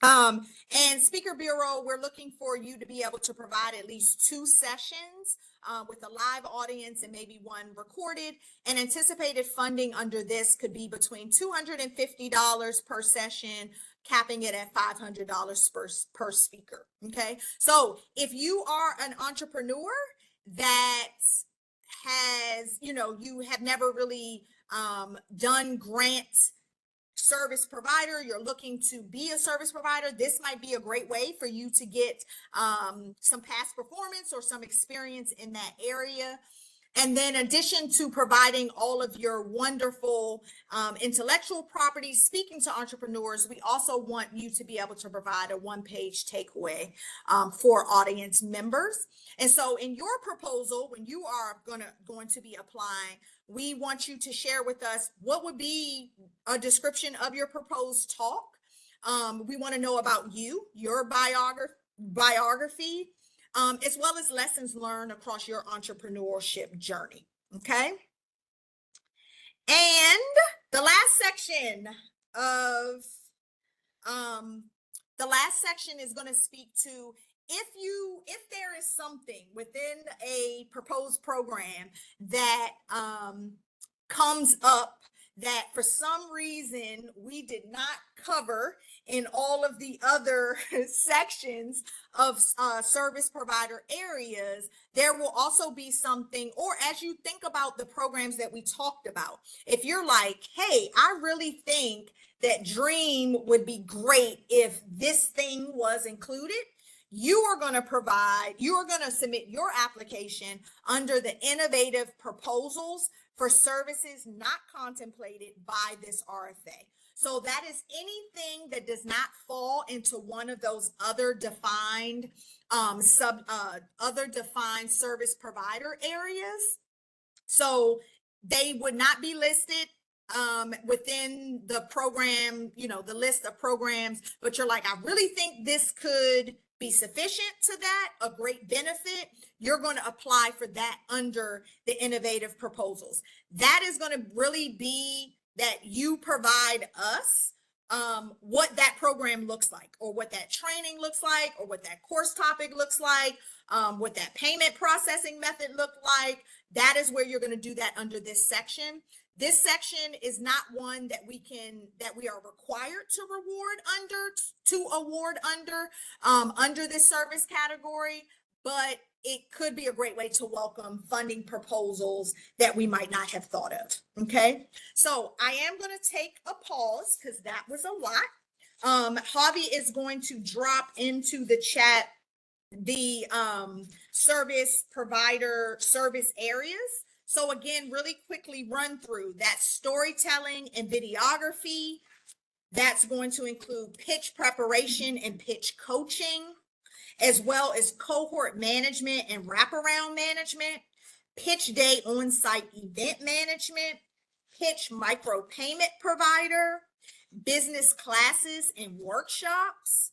And Speaker Bureau, we're looking for you to be able to provide at least 2 sessions with a live audience and maybe 1 recorded. And anticipated funding under this could be between $250 per session, capping it at $500 per speaker. Okay. So if you are an entrepreneur that has, you have never really done grant service provider, you're looking to be a service provider, this might be a great way for you to get some past performance or some experience in that area. And then in addition to providing all of your wonderful intellectual property, speaking to entrepreneurs, we also want you to be able to provide a one-page takeaway for audience members. And so in your proposal, when you are going to be applying, we want you to share with us what would be a description of your proposed talk. We want to know about you, your biography, as well as lessons learned across your entrepreneurship journey. Okay. And the last section of is going to speak to if there is something within a proposed program that comes up that for some reason we did not cover in all of the other sections of service provider areas, there will also be something, or as you think about the programs that we talked about, if you're like, hey, I really think that Dream would be great if this thing was included, you are going to submit your application under the innovative proposals for services not contemplated by this RFA. So that is anything that does not fall into one of those other defined defined service provider areas. So they would not be listed within the program, the list of programs, but you're like, I really think this could be sufficient to that, a great benefit, you're going to apply for that under the innovative proposals. That is going to really be that you provide us what that program looks like, or what that training looks like, or what that course topic looks like, what that payment processing method looked like. That is where you're going to do that under this section. This section is not one that we are required to award under this service category, but it could be a great way to welcome funding proposals that we might not have thought of. Okay, so I am going to take a pause because that was a lot. Javi is going to drop into the chat the service provider service areas. So again, really quickly run through that: storytelling and videography. That's going to include pitch preparation and pitch coaching, as well as cohort management and wraparound management, pitch day on-site event management, pitch micropayment provider, business classes and workshops,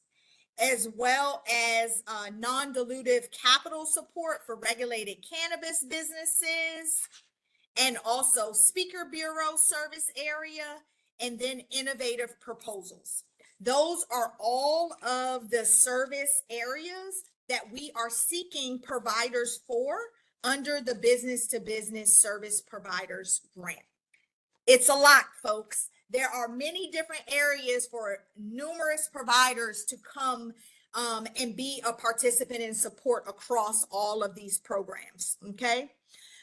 as well as non-dilutive capital support for regulated cannabis businesses, and also speaker bureau service area, and then innovative proposals. Those are all of the service areas that we are seeking providers for under the business to business service providers grant. It's a lot, folks. There are many different areas for numerous providers to come and be a participant and support across all of these programs. Okay.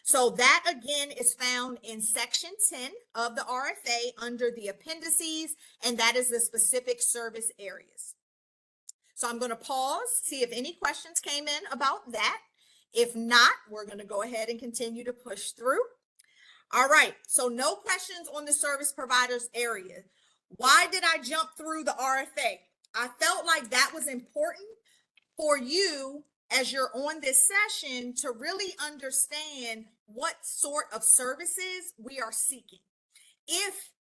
So that again is found in section 10 of the RFA under the appendices, and that is the specific service areas. So I'm going to pause, see if any questions came in about that. If not, we're going to go ahead and continue to push through. All right, so no questions on the service providers area. Why did I jump through the RFA? I felt like that was important for you as you're on this session to really understand what sort of services we are seeking.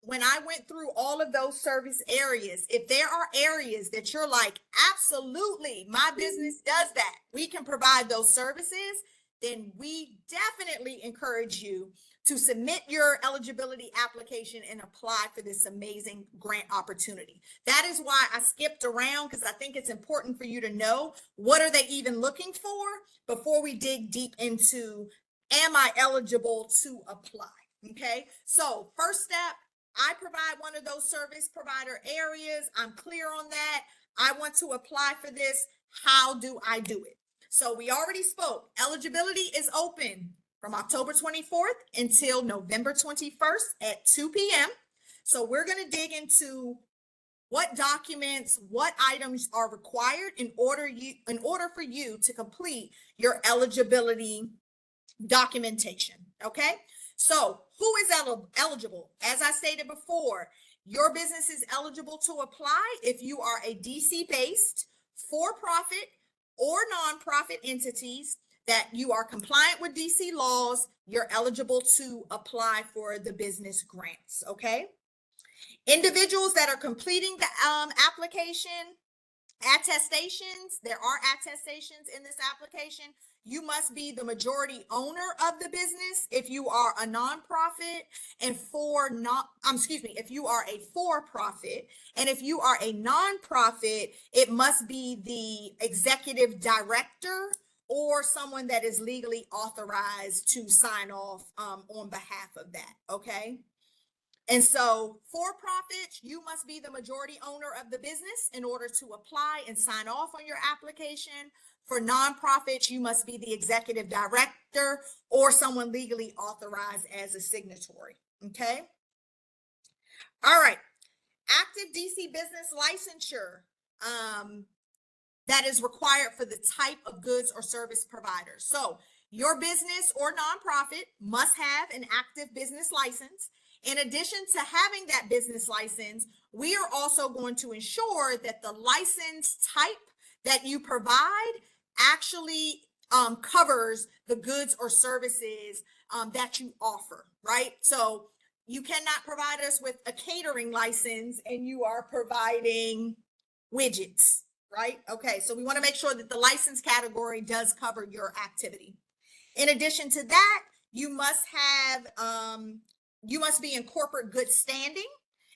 When I went through all of those service areas, if there are areas that you're like, absolutely, my business does that, we can provide those services, then we definitely encourage you to submit your eligibility application and apply for this amazing grant opportunity. That is why I skipped around, because I think it's important for you to know what are they even looking for before we dig deep into, am I eligible to apply? Okay, so first step, I provide one of those service provider areas. I'm clear on that. I want to apply for this. How do I do it? So we already spoke. Eligibility is open from October 24th until November 21st at 2 p.m. So we're going to dig into what documents, what items are required in order for you to complete your eligibility documentation. Okay. So who is eligible? As I stated before, your business is eligible to apply if you are a DC based, for-profit or nonprofit entities, that you are compliant with DC laws. You're eligible to apply for the business grants. Okay. Individuals that are completing the application, attestations, there are attestations in this application. You must be the majority owner of the business if you are a nonprofit, and if you are a for-profit, and if you are a nonprofit, it must be the executive director or someone that is legally authorized to sign off on behalf of that. Okay. And so for profits, you must be the majority owner of the business in order to apply and sign off on your application. For nonprofits, you must be the executive director or someone legally authorized as a signatory. Okay. All right. Active DC business licensure that is required for the type of goods or service provider. So your business or nonprofit must have an active business license. In addition to having that business license, we are also going to ensure that the license type that you provide actually covers the goods or services that you offer, right? So you cannot provide us with a catering license and you are providing widgets, right? Okay, so we want to make sure that the license category does cover your activity. In addition to that, you must be in corporate good standing,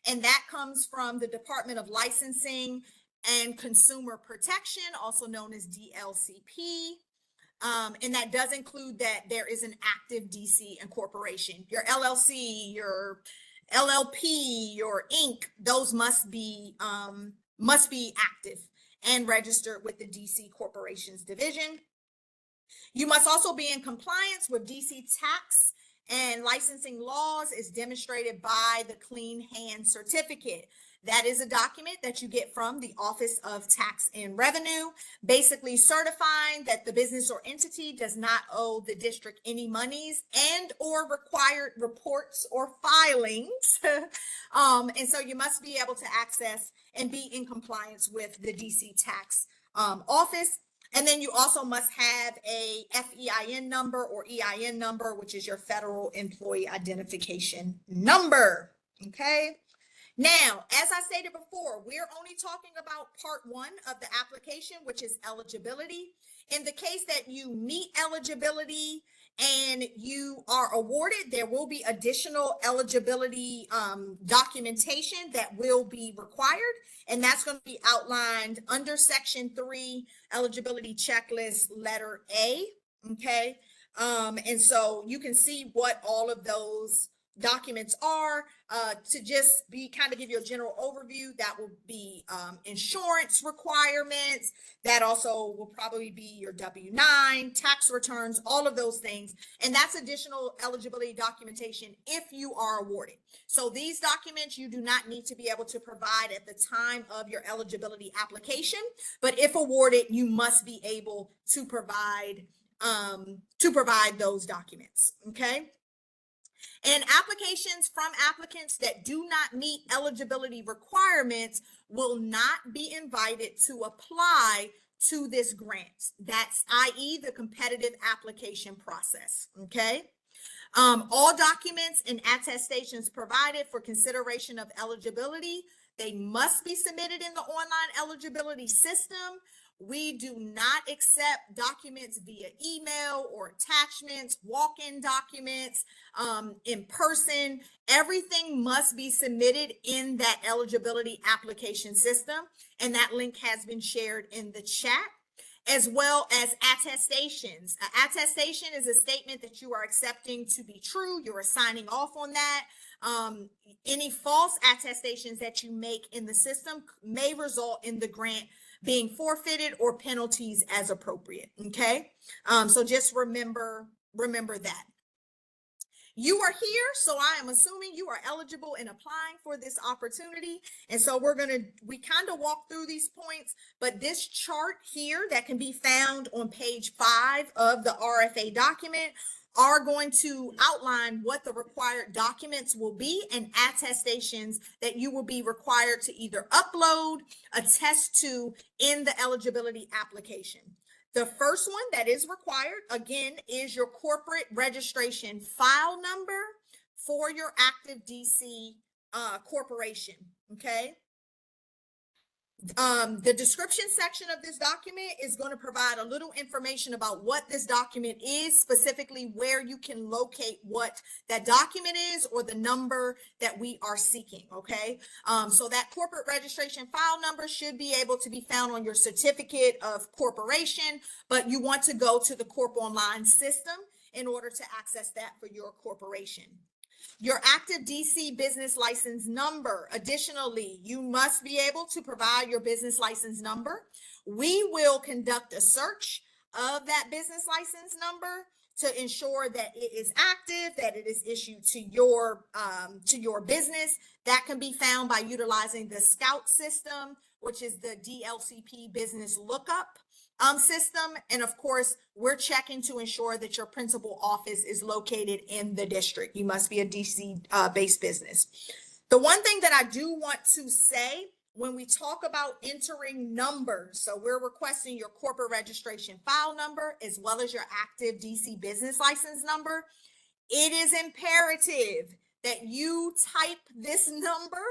and that comes from the Department of Licensing and Consumer Protection, also known as DLCP. And that does include that there is an active DC incorporation. Your LLC, your LLP, your Inc., those must be active and registered with the DC Corporations Division. You must also be in compliance with DC tax and licensing laws as demonstrated by the Clean Hands Certificate. That is a document that you get from the Office of Tax and Revenue, basically certifying that the business or entity does not owe the district any monies and or required reports or filings. And so you must be able to access and be in compliance with the DC tax office. And then you also must have a FEIN number or EIN number, which is your Federal Employee Identification Number. Okay. Now, as I stated before, we're only talking about part one of the application, which is eligibility. In the case that you meet eligibility and you are awarded, there will be additional eligibility documentation that will be required. And that's going to be outlined under Section 3, eligibility checklist, letter A. Okay. And so you can see what all of those documents are. To just give you a general overview, that will be insurance requirements. That also will probably be your W-9, tax returns, all of those things. And that's additional eligibility documentation if you are awarded. So these documents you do not need to be able to provide at the time of your eligibility application, but if awarded, you must be able to provide those documents. Okay. And applications from applicants that do not meet eligibility requirements will not be invited to apply to this grant. That's i.e. the competitive application process. Okay. All documents and attestations provided for consideration of eligibility, they must be submitted in the online eligibility system. We do not accept documents via email or attachments, walk-in documents, in person. Everything must be submitted in that eligibility application system, and that link has been shared in the chat, as well as attestations. An attestation is a statement that you are accepting to be true. You're signing off on that. Any false attestations that you make in the system may result in the grant being forfeited or penalties as appropriate. Okay. So just remember that. You are here, so I am assuming you are eligible in applying for this opportunity. And so we kind of walk through these points, but this chart here that can be found on page 5 of the RFA document are going to outline what the required documents will be and attestations that you will be required to either upload, attest to in the eligibility application. The first one that is required, again, is your corporate registration file number for your active DC corporation, okay? The description section of this document is going to provide a little information about what this document is, specifically where you can locate what that document is or the number that we are seeking, okay? So that corporate registration file number should be able to be found on your certificate of corporation, but you want to go to the Corp Online system in order to access that for your corporation. Your active DC business license number. Additionally, you must be able to provide your business license number. We will conduct a search of that business license number to ensure that it is active, that it is issued to your business. That can be found by utilizing the Scout system, which is the DLCP business lookup system. And of course, we're checking to ensure that your principal office is located in the district. You must be a DC based business. The one thing that I do want to say when we talk about entering numbers, so we're requesting your corporate registration file number as well as your active DC business license number. It is imperative that you type this number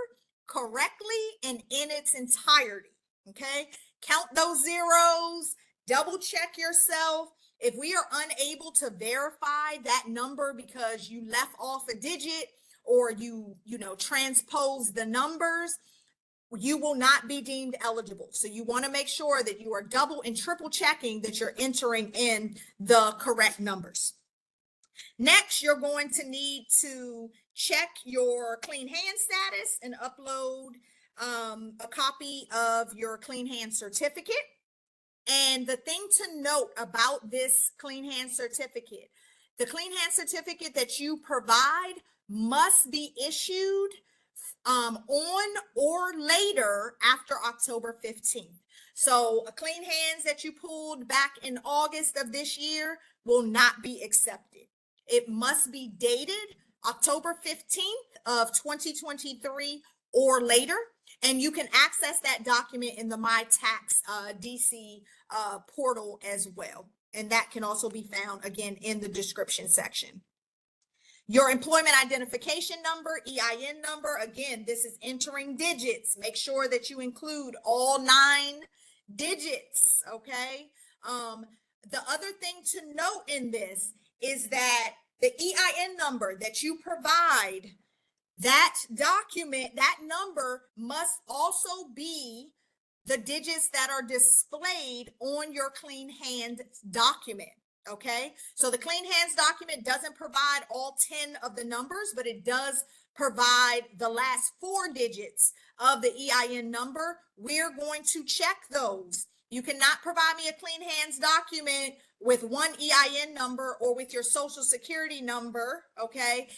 correctly and in its entirety, okay? Count those zeros, double check yourself. If we are unable to verify that number because you left off a digit or you transpose the numbers, you will not be deemed eligible. So you want to make sure that you are double and triple checking that you're entering in the correct numbers. Next, you're going to need to check your clean hand status and upload a copy of your clean hand certificate. And the thing to note about this clean hand certificate, the clean hand certificate that you provide must be issued on or later after October 15th. So clean hands that you pulled back in August of this year will not be accepted. It must be dated October 15th of 2023 or later. And you can access that document in the My Tax DC portal as well. And that can also be found, again, in the description section. Your employment identification number, EIN number, again, this is entering digits. Make sure that you include all 9 digits, okay? The other thing to note in this is that the EIN number that you provide, that document, that number must also be the digits that are displayed on your clean hand document. Okay, so the clean hands document doesn't provide all 10 of the numbers, but it does provide the last 4 digits of the EIN number. We're going to check those. You cannot provide me a clean hands document with one EIN number or with your social security number, okay,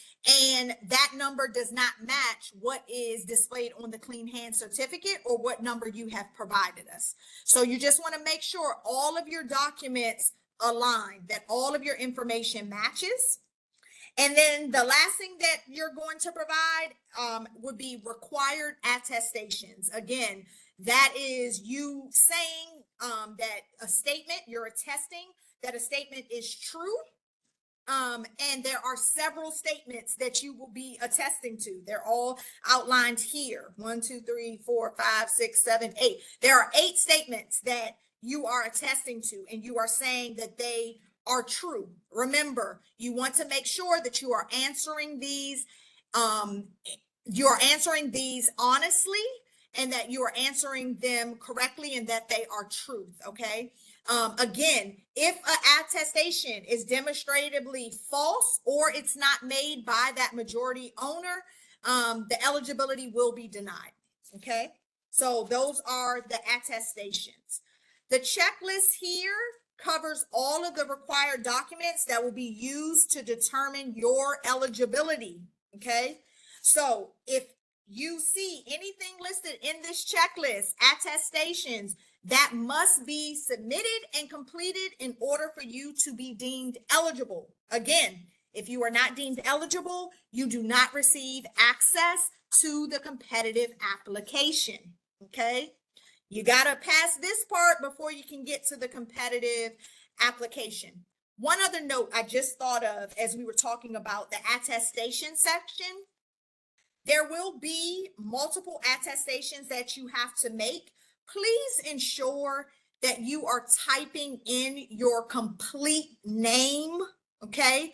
and that number does not match what is displayed on the clean hands certificate or what number you have provided us. So you just want to make sure all of your documents align, that all of your information matches. And then the last thing that you're going to provide would be required attestations. Again, that is you saying that a statement, you're attesting that a statement is true. And there are several statements that you will be attesting to. They're all outlined here. 1, 2, 3, 4, 5, 6, 7, 8. There are 8 statements that you are attesting to, and you are saying that they are true. Remember, you want to make sure that you are answering these, honestly, and that you are answering them correctly and that they are truth, okay? Again, if an attestation is demonstratively false or it's not made by that majority owner, the eligibility will be denied, okay? So those are the attestations. The checklist here covers all of the required documents that will be used to determine your eligibility. Okay. So if you see anything listed in this checklist, attestations that must be submitted and completed in order for you to be deemed eligible. Again, if you are not deemed eligible, you do not receive access to the competitive application. Okay. You got to pass this part before you can get to the competitive application. One other note I just thought of as we were talking about the attestation section, there will be multiple attestations that you have to make. Please ensure that you are typing in your complete name, okay?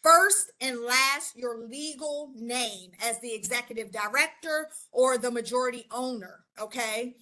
First and last, your legal name as the executive director or the majority owner, okay?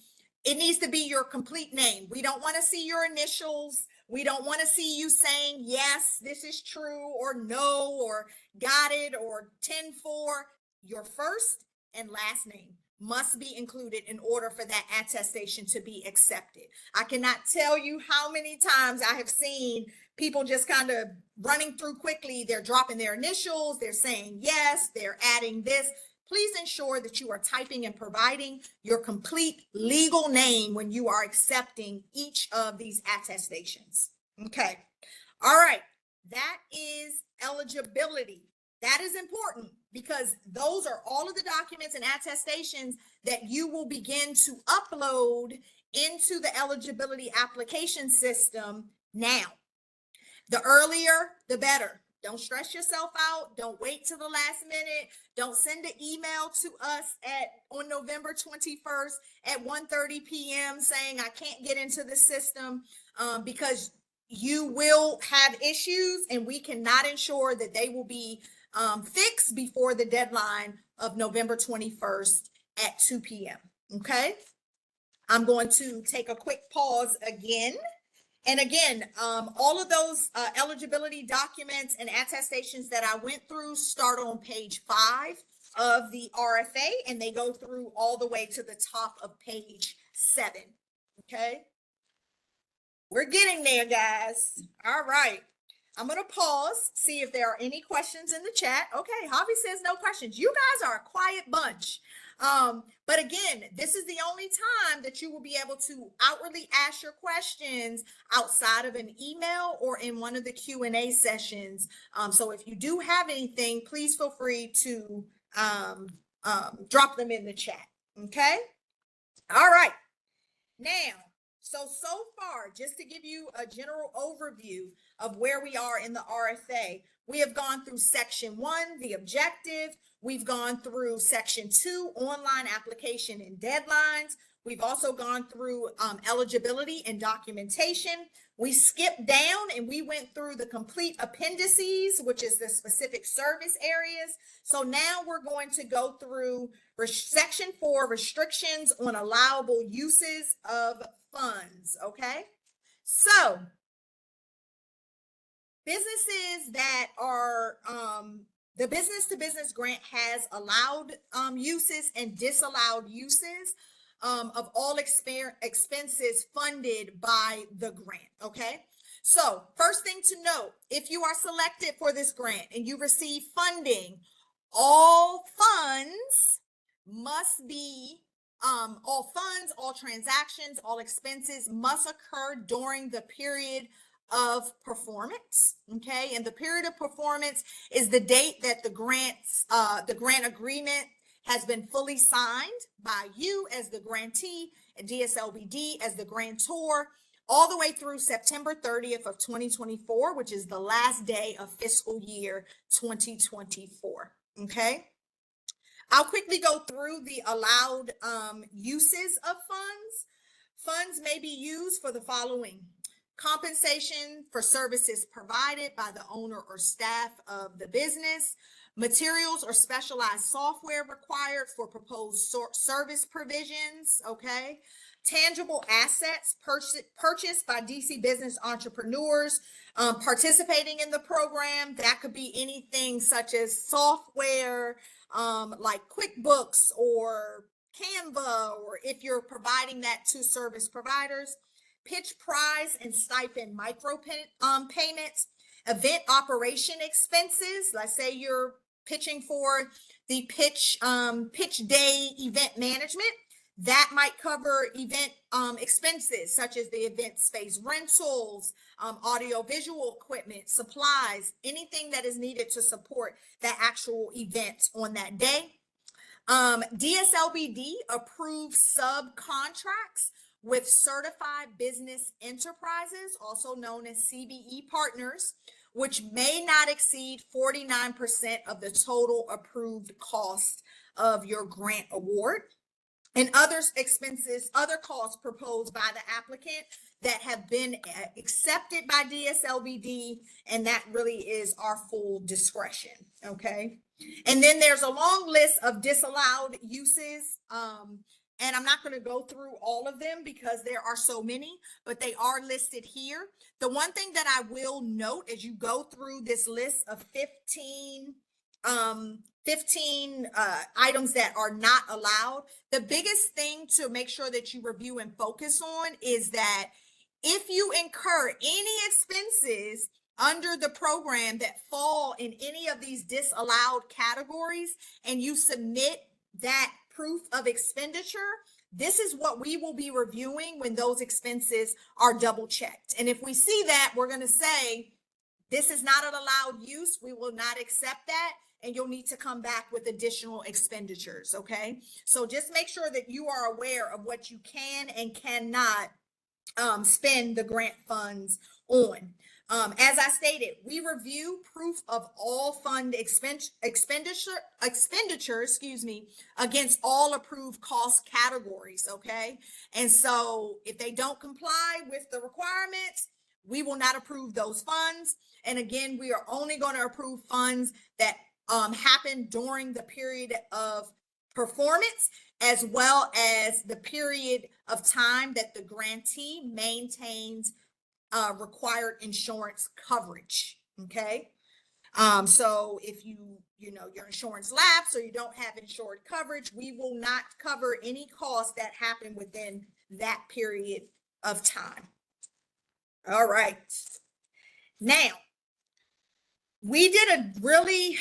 It needs to be your complete name. We don't want to see your initials. We don't want to see you saying, yes, this is true, or no, or got it, or 10-4. Your first and last name must be included in order for that attestation to be accepted. I cannot tell you how many times I have seen people just kind of running through quickly. They're dropping their initials. They're saying yes, they're adding this. Please ensure that you are typing and providing your complete legal name when you are accepting each of these attestations. Okay. All right. That is eligibility. That is important because those are all of the documents and attestations that you will begin to upload into the eligibility application system now. The earlier, the better. Don't stress yourself out. Don't wait till the last minute. Don't send an email to us on November 21st at 1:30 p.m. saying I can't get into the system because you will have issues and we cannot ensure that they will be fixed before the deadline of November 21st at 2 p.m. Okay. I'm going to take a quick pause again. And again, all of those eligibility documents and attestations that I went through start on page 5 of the RFA, and they go through all the way to the top of page 7. Okay. We're getting there, guys. All right. I'm going to pause, see if there are any questions in the chat. Okay, Javi says no questions. You guys are a quiet bunch. But again, this is the only time that you will be able to outwardly ask your questions outside of an email or in one of the Q&A sessions. So if you do have anything, please feel free to drop them in the chat. Okay. All right. Now, so far, just to give you a general overview of where we are in the RFA, we have gone through section 1, the objective. We've gone through section 2, online application and deadlines. We've also gone through eligibility and documentation. We skipped down and we went through the complete appendices, which is the specific service areas. So now we're going to go through section 4, restrictions on allowable uses of funds. Okay. So businesses that are, the business to business grant has allowed uses and disallowed uses of all expenses funded by the grant. Okay. So first thing to note, if you are selected for this grant and you receive funding, all funds must be, all transactions, all expenses must occur during the period of performance. Okay. And the period of performance is the date that the grant agreement has been fully signed by you as the grantee and DSLBD as the grantor, all the way through September 30th of 2024, which is the last day of fiscal year 2024. Okay. I'll quickly go through the allowed uses of funds. Funds may be used for the following: compensation for services provided by the owner or staff of the business, materials or specialized software required for proposed service provisions. Okay. Tangible assets purchased by DC business entrepreneurs participating in the program. That could be anything such as software like QuickBooks or Canva, or if you're providing that to service providers. pitch prize and stipend micro payments, event operation expenses. Let's say you're pitching for the pitch day event management. That might cover event expenses such as the event space rentals, audio visual equipment, supplies, anything that is needed to support that actual event on that day. DSLBD approves subcontracts with certified business enterprises, also known as CBE partners, which may not exceed 49% of the total approved cost of your grant award. And other expenses, other costs proposed by the applicant that have been accepted by DSLBD, and that really is our full discretion, okay? And then there's a long list of disallowed uses, and I'm not going to go through all of them because there are so many, but they are listed here. The one thing that I will note as you go through this list of 15 items that are not allowed, the biggest thing to make sure that you review and focus on is that if you incur any expenses under the program that fall in any of these disallowed categories and you submit that proof of expenditure, this is what we will be reviewing when those expenses are double checked. And if we see that, we're going to say, this is not an allowed use. We will not accept that. And you'll need to come back with additional expenditures, okay? So just make sure that you are aware of what you can and cannot spend the grant funds on. As I stated, we review proof of all fund expenditure, against all approved cost categories, okay? And so if they don't comply with the requirements, we will not approve those funds. And again, we are only going to approve funds that happen during the period of performance, as well as the period of time that the grantee maintains required insurance coverage. Okay. So if your insurance lapse or you don't have insured coverage, we will not cover any costs that happen within that period of time. All right. Now, we did a really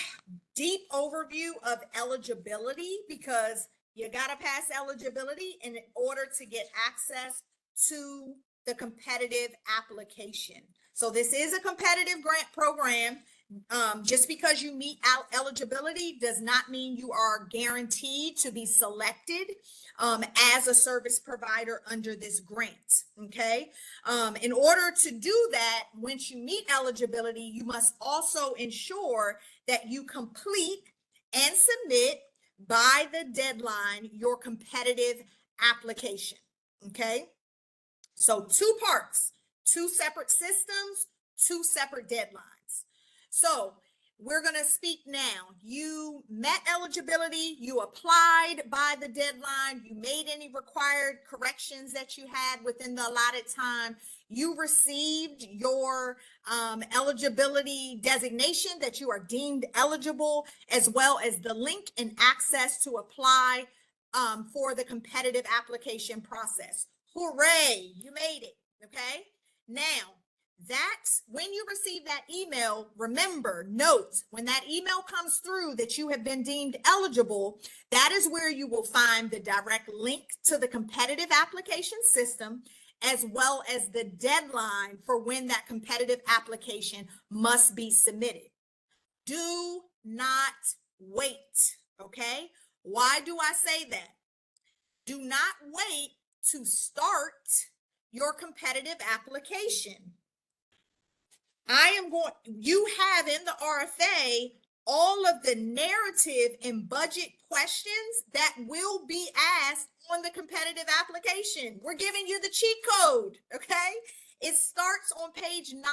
deep overview of eligibility because you got to pass eligibility in order to get access to the competitive application. So this is a competitive grant program. Just because you meet out eligibility does not mean you are guaranteed to be selected as a service provider under this grant, okay? In order to do that, once you meet eligibility, you must also ensure that you complete and submit by the deadline your competitive application, okay? So 2 parts, 2 separate systems, 2 separate deadlines. So we're going to speak now. You met eligibility, you applied by the deadline, you made any required corrections that you had within the allotted time, you received your eligibility designation that you are deemed eligible, as well as the link and access to apply for the competitive application process. Hooray, you made it, okay? Now, that's when you receive that email, remember, note, when that email comes through that you have been deemed eligible, that is where you will find the direct link to the competitive application system, as well as the deadline for when that competitive application must be submitted. Do not wait, okay? Why do I say that? Do not wait to start your competitive application. You have in the RFA all of the narrative and budget questions that will be asked on the competitive application. We're giving you the cheat code, okay? It starts on page 9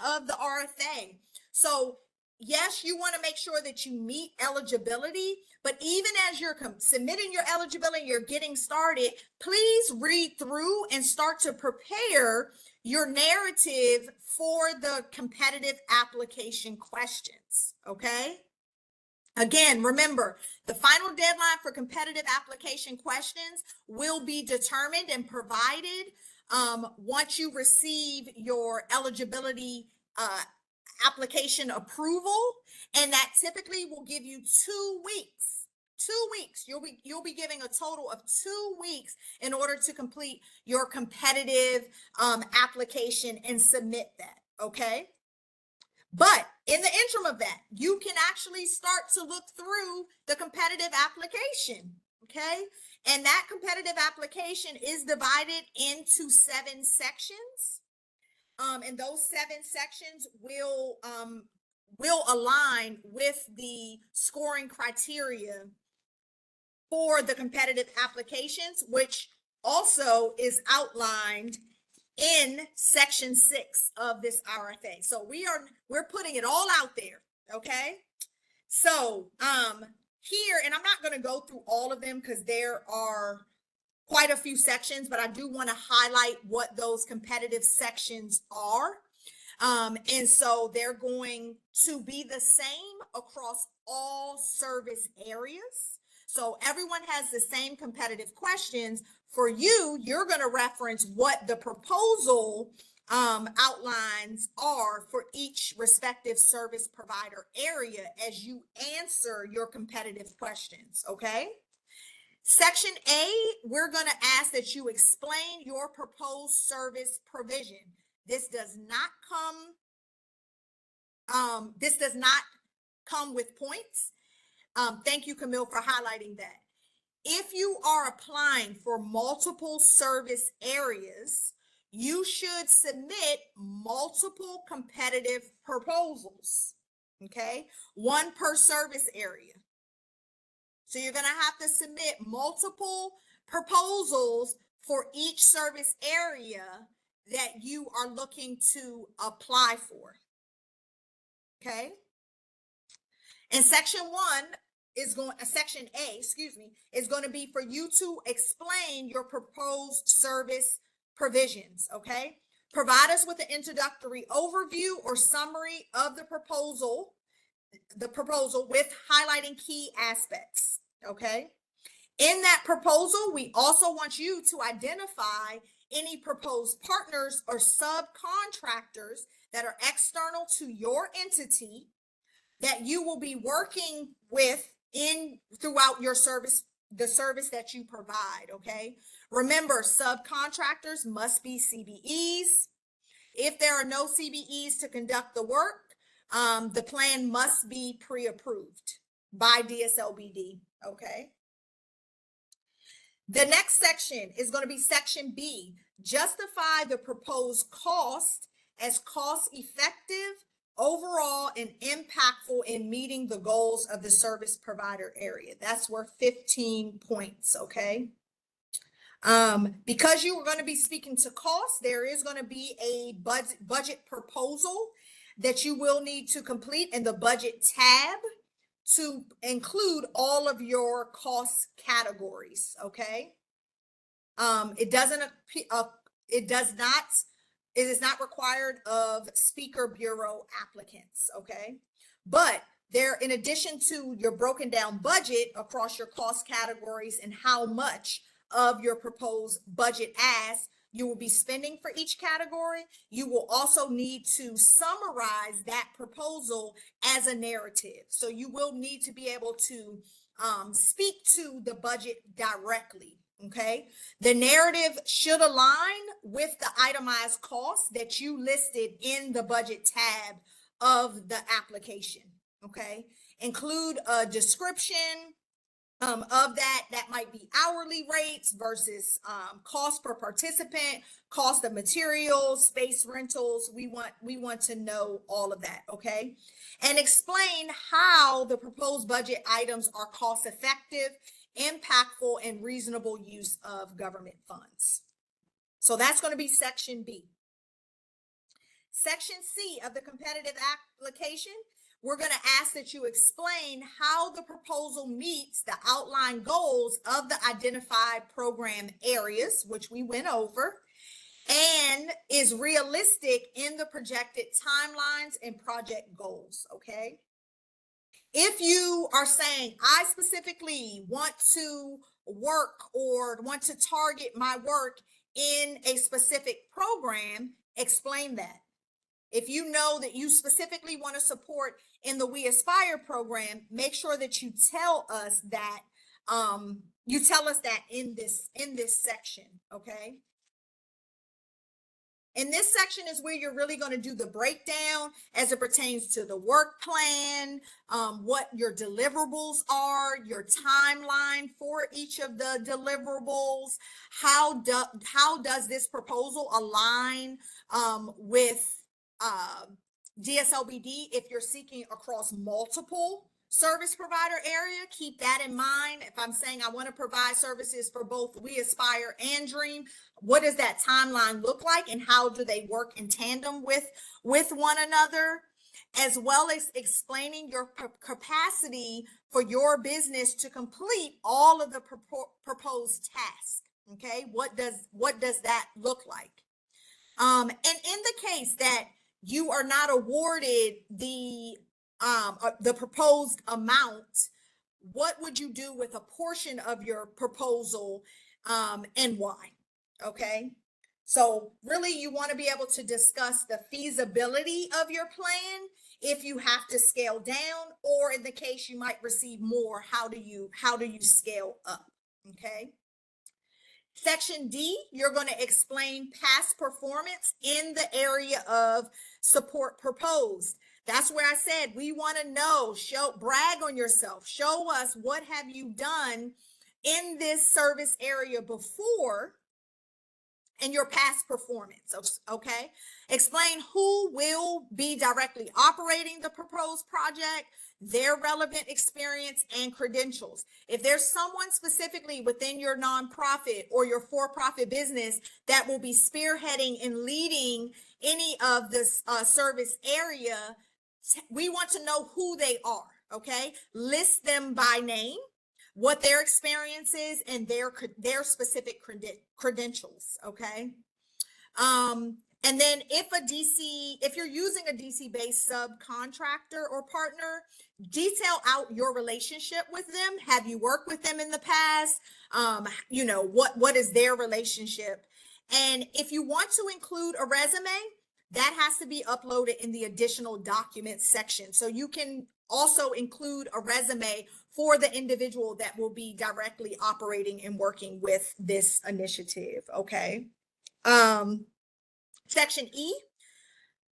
of the RFA. So yes, you want to make sure that you meet eligibility, but even as you're submitting your eligibility, you're getting started, please read through and start to prepare your narrative for the competitive application questions, okay? Again, remember, the final deadline for competitive application questions will be determined and provided once you receive your eligibility application approval, and that typically will give you 2 weeks. 2 weeks. You'll be giving a total of 2 weeks in order to complete your competitive application and submit that. Okay. But in the interim of that, you can actually start to look through the competitive application. Okay. And that competitive application is divided into 7 sections. And those 7 sections will align with the scoring criteria for the competitive applications, which also is outlined in section 6 of this RFA. So we're putting it all out there. Okay. So here, and I'm not going to go through all of them because there are quite a few sections, but I do want to highlight what those competitive sections are. And so they're going to be the same across all service areas. So everyone has the same competitive questions. For you, you're going to reference what the proposal outlines are for each respective service provider area as you answer your competitive questions. Okay. Section A, we're going to ask that you explain your proposed service provision. This does not come with points. Thank you, Camille, for highlighting that. If you are applying for multiple service areas, you should submit multiple competitive proposals. Okay, one per service area. So you're going to have to submit multiple proposals for each service area that you are looking to apply for. Okay. And section A, is going to be for you to explain your proposed service provisions. Okay. Provide us with an introductory overview or summary of the proposal with highlighting key aspects. Okay. In that proposal, we also want you to identify any proposed partners or subcontractors that are external to your entity that you will be working with throughout your service, the service that you provide. Okay. Remember, subcontractors must be CBEs. If there are no CBEs to conduct the work, the plan must be pre-approved by DSLBD. Okay. The next section is going to be section B. Justify the proposed cost as cost effective, overall, and impactful in meeting the goals of the service provider area. That's worth 15 points. Okay. Because you are going to be speaking to cost, there is going to be a budget proposal that you will need to complete in the budget tab to include all of your cost categories. Okay. It is not required of speaker bureau applicants. Okay. But there, in addition to your broken down budget across your cost categories and how much of your proposed budget ask you will be spending for each category, you will also need to summarize that proposal as a narrative. So you will need to be able to speak to the budget directly. Okay. The narrative should align with the itemized costs that you listed in the budget tab of the application. Okay. Include a description of that might be hourly rates versus cost per participant, cost of materials, space rentals. We want to know all of that. Okay. And explain how the proposed budget items are cost effective, impactful, and reasonable use of government funds. So that's going to be section B. Section C of the competitive application, we're going to ask that you explain how the proposal meets the outlined goals of the identified program areas, which we went over, and is realistic in the projected timelines and project goals. Okay. If you are saying, I specifically want to work or want to target my work in a specific program, explain that. If you know that you specifically want to support in the We Aspire program, make sure that you tell us that in this section, okay? And this section is where you're really going to do the breakdown as it pertains to the work plan, what your deliverables are, your timeline for each of the deliverables, how does this proposal align with DSLBD if you're seeking across multiple service provider area. Keep that in mind. If I'm saying I want to provide services for both We Aspire and Dream, what does that timeline look like and how do they work in tandem with one another? As well as explaining your capacity for your business to complete all of the proposed tasks. Okay, what does that look like? And in the case that you are not awarded the proposed amount, what would you do with a portion of your proposal, and why? Okay, so really you want to be able to discuss the feasibility of your plan if you have to scale down, or in the case you might receive more, how do you scale up? Okay. Section D, you're going to explain past performance in the area of support proposed. That's where I said we want to know, brag on yourself, show us what have you done in this service area before and your past performance. Okay, explain who will be directly operating the proposed project, their relevant experience and credentials. If there's someone specifically within your nonprofit or your for-profit business that will be spearheading and leading any of this service area, we want to know who they are. Okay, list them by name, what their experience is, and their specific credentials. Okay. And then if you're using a DC-based subcontractor or partner, detail out your relationship with them. Have you worked with them in the past? What is their relationship? And if you want to include a resume, that has to be uploaded in the additional documents section. So you can also include a resume for the individual that will be directly operating and working with this initiative. Okay. Section E,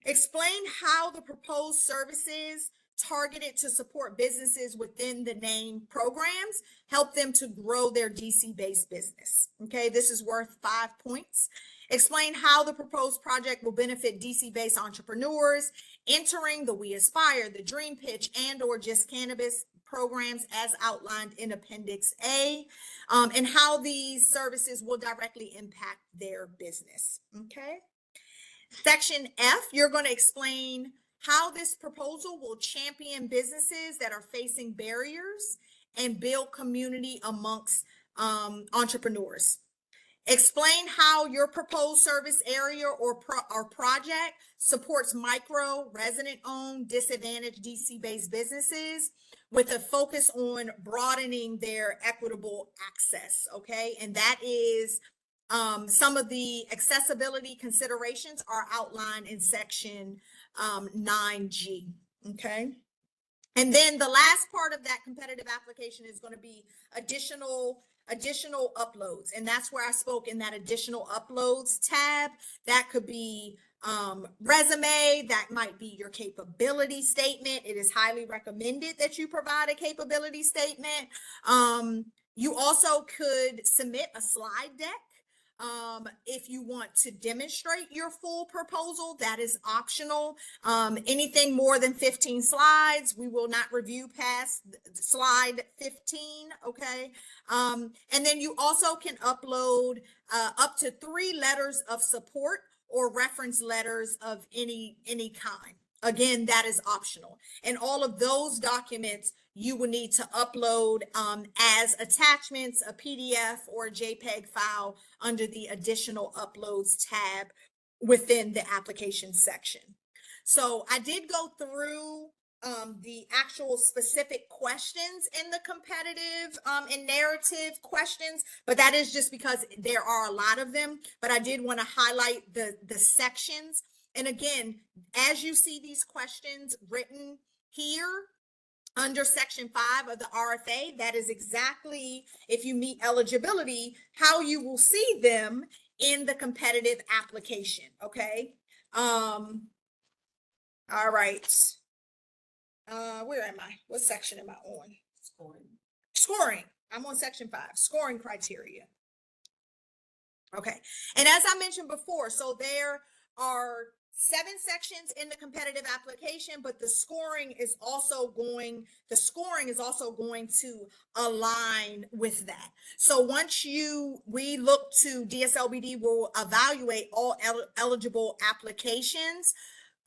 explain how the proposed services targeted to support businesses within the named programs help them to grow their DC-based business. Okay, this is worth 5 points. Explain how the proposed project will benefit DC-based entrepreneurs entering the We Aspire, the Dream Pitch, and/or Just Cannabis programs as outlined in Appendix A, and how these services will directly impact their business. Okay. Section F, you're going to explain how this proposal will champion businesses that are facing barriers and build community amongst entrepreneurs. Explain how your proposed service area or project supports micro, resident-owned, disadvantaged DC-based businesses with a focus on broadening their equitable access, okay? And that is some of the accessibility considerations are outlined in section 9G, okay? And then the last part of that competitive application is going to be additional uploads. And that's where I spoke in that additional uploads tab. That could be resume, that might be your capability statement. It is highly recommended that you provide a capability statement. You also could submit a slide deck. If you want to demonstrate your full proposal, that is optional. Anything more than 15 slides, we will not review past slide 15, okay? And then you also can upload up to 3 letters of support or reference letters of any kind. Again, that is optional. And all of those documents you will need to upload as attachments, a PDF or a JPEG file under the additional uploads tab within the application section. So I did go through the actual specific questions in the competitive and narrative questions, but that is just because there are a lot of them. But I did want to highlight the sections. And again, as you see these questions written here under section 5 of the RFA, that is exactly, if you meet eligibility, how you will see them in the competitive application. Okay. All right. Where am I? What section am I on? Scoring. I'm on section 5, scoring criteria. Okay. And as I mentioned before, so there are 7 sections in the competitive application, but the scoring is also going to align with that. So once we look to DSLBD will evaluate all eligible applications.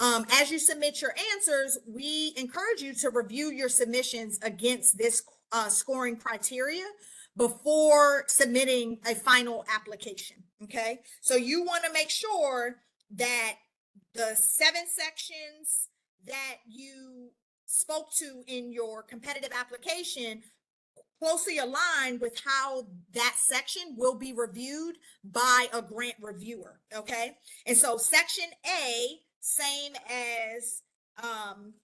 As you submit your answers, we encourage you to review your submissions against this scoring criteria before submitting a final application. Okay, so you want to make sure that the 7 sections that you spoke to in your competitive application closely aligned with how that section will be reviewed by a grant reviewer. Okay, and so section A, same as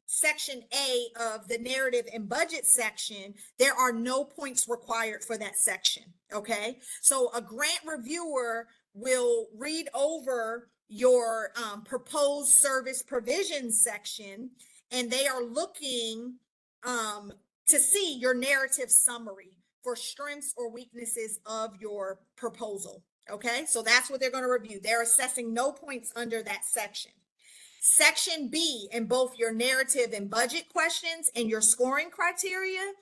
section A of the narrative and budget section, there are no points required for that section. Okay, so a grant reviewer will read over your proposed service provisions section, and they are looking to see your narrative summary for strengths or weaknesses of your proposal. Okay, so that's what they're going to review. They're assessing no points under that section. Section B, in both your narrative and budget questions and your scoring criteria,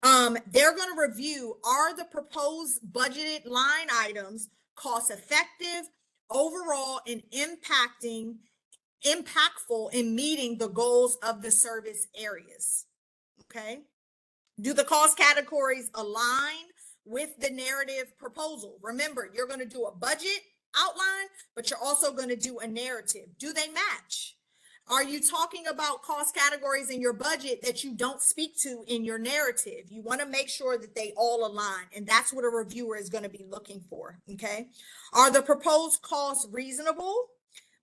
they're going to review, are the proposed budgeted line items cost effective overall and impactful in meeting the goals of the service areas. Okay. Do the cost categories align with the narrative proposal? Remember, you're going to do a budget outline, but you're also going to do a narrative. Do they match? Are you talking about cost categories in your budget that you don't speak to in your narrative? You want to make sure that they all align, and that's what a reviewer is going to be looking for. Okay. Are the proposed costs reasonable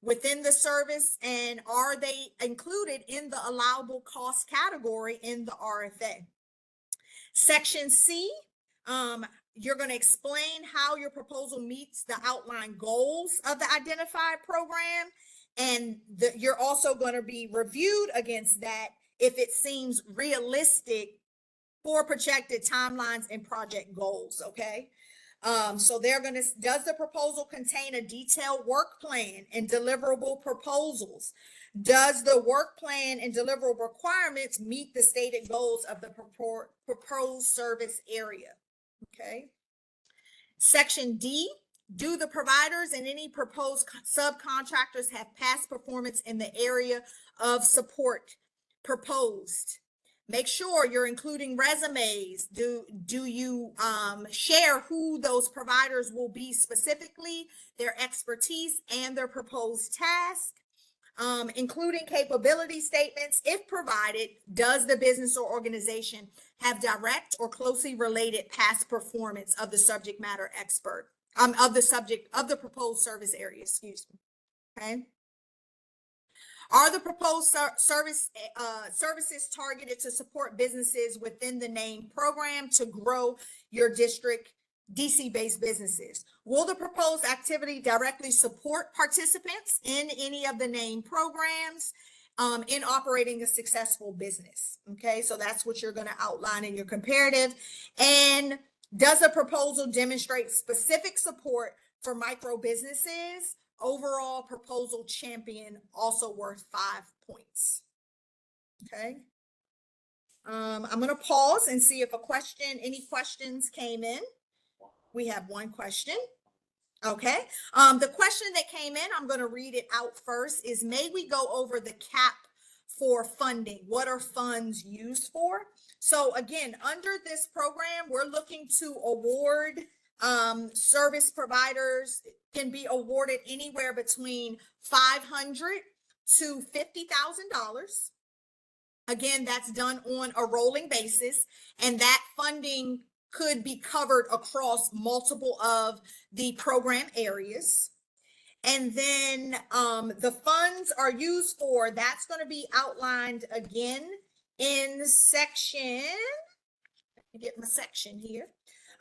within the service, and are they included in the allowable cost category in the RFA? Section C, you're going to explain how your proposal meets the outlined goals of the identified program, and you're also going to be reviewed against that if it seems realistic for projected timelines and project goals. Okay. So they're going to, does the proposal contain a detailed work plan and deliverable proposals? Does the work plan and deliverable requirements meet the stated goals of the proposed service area? Okay. Section D, do the providers and any proposed subcontractors have past performance in the area of support proposed? Make sure you're including resumes. Do you share who those providers will be specifically, their expertise, and their proposed task? Including capability statements, if provided. Does the business or organization have direct or closely related past performance of the subject matter expert, of the proposed service area, excuse me. Okay. Are the proposed services targeted to support businesses within the named program to grow your district DC-based businesses? Will the proposed activity directly support participants in any of the named programs in operating a successful business? Okay, so that's what you're going to outline in your comparative. And does the proposal demonstrate specific support for micro businesses? Overall proposal champion, also worth 5 points. Okay. I'm going to pause and see if any questions came in. We have one question. Okay. The question that came in, I'm going to read it out first, is may we go over the cap for funding? What are funds used for? So again, under this program, we're looking to award service providers can be awarded anywhere between $500 to $50,000. Again, that's done on a rolling basis, and that funding could be covered across multiple of the program areas. And then the funds are used for, that's going to be outlined again in section, let me get my section here.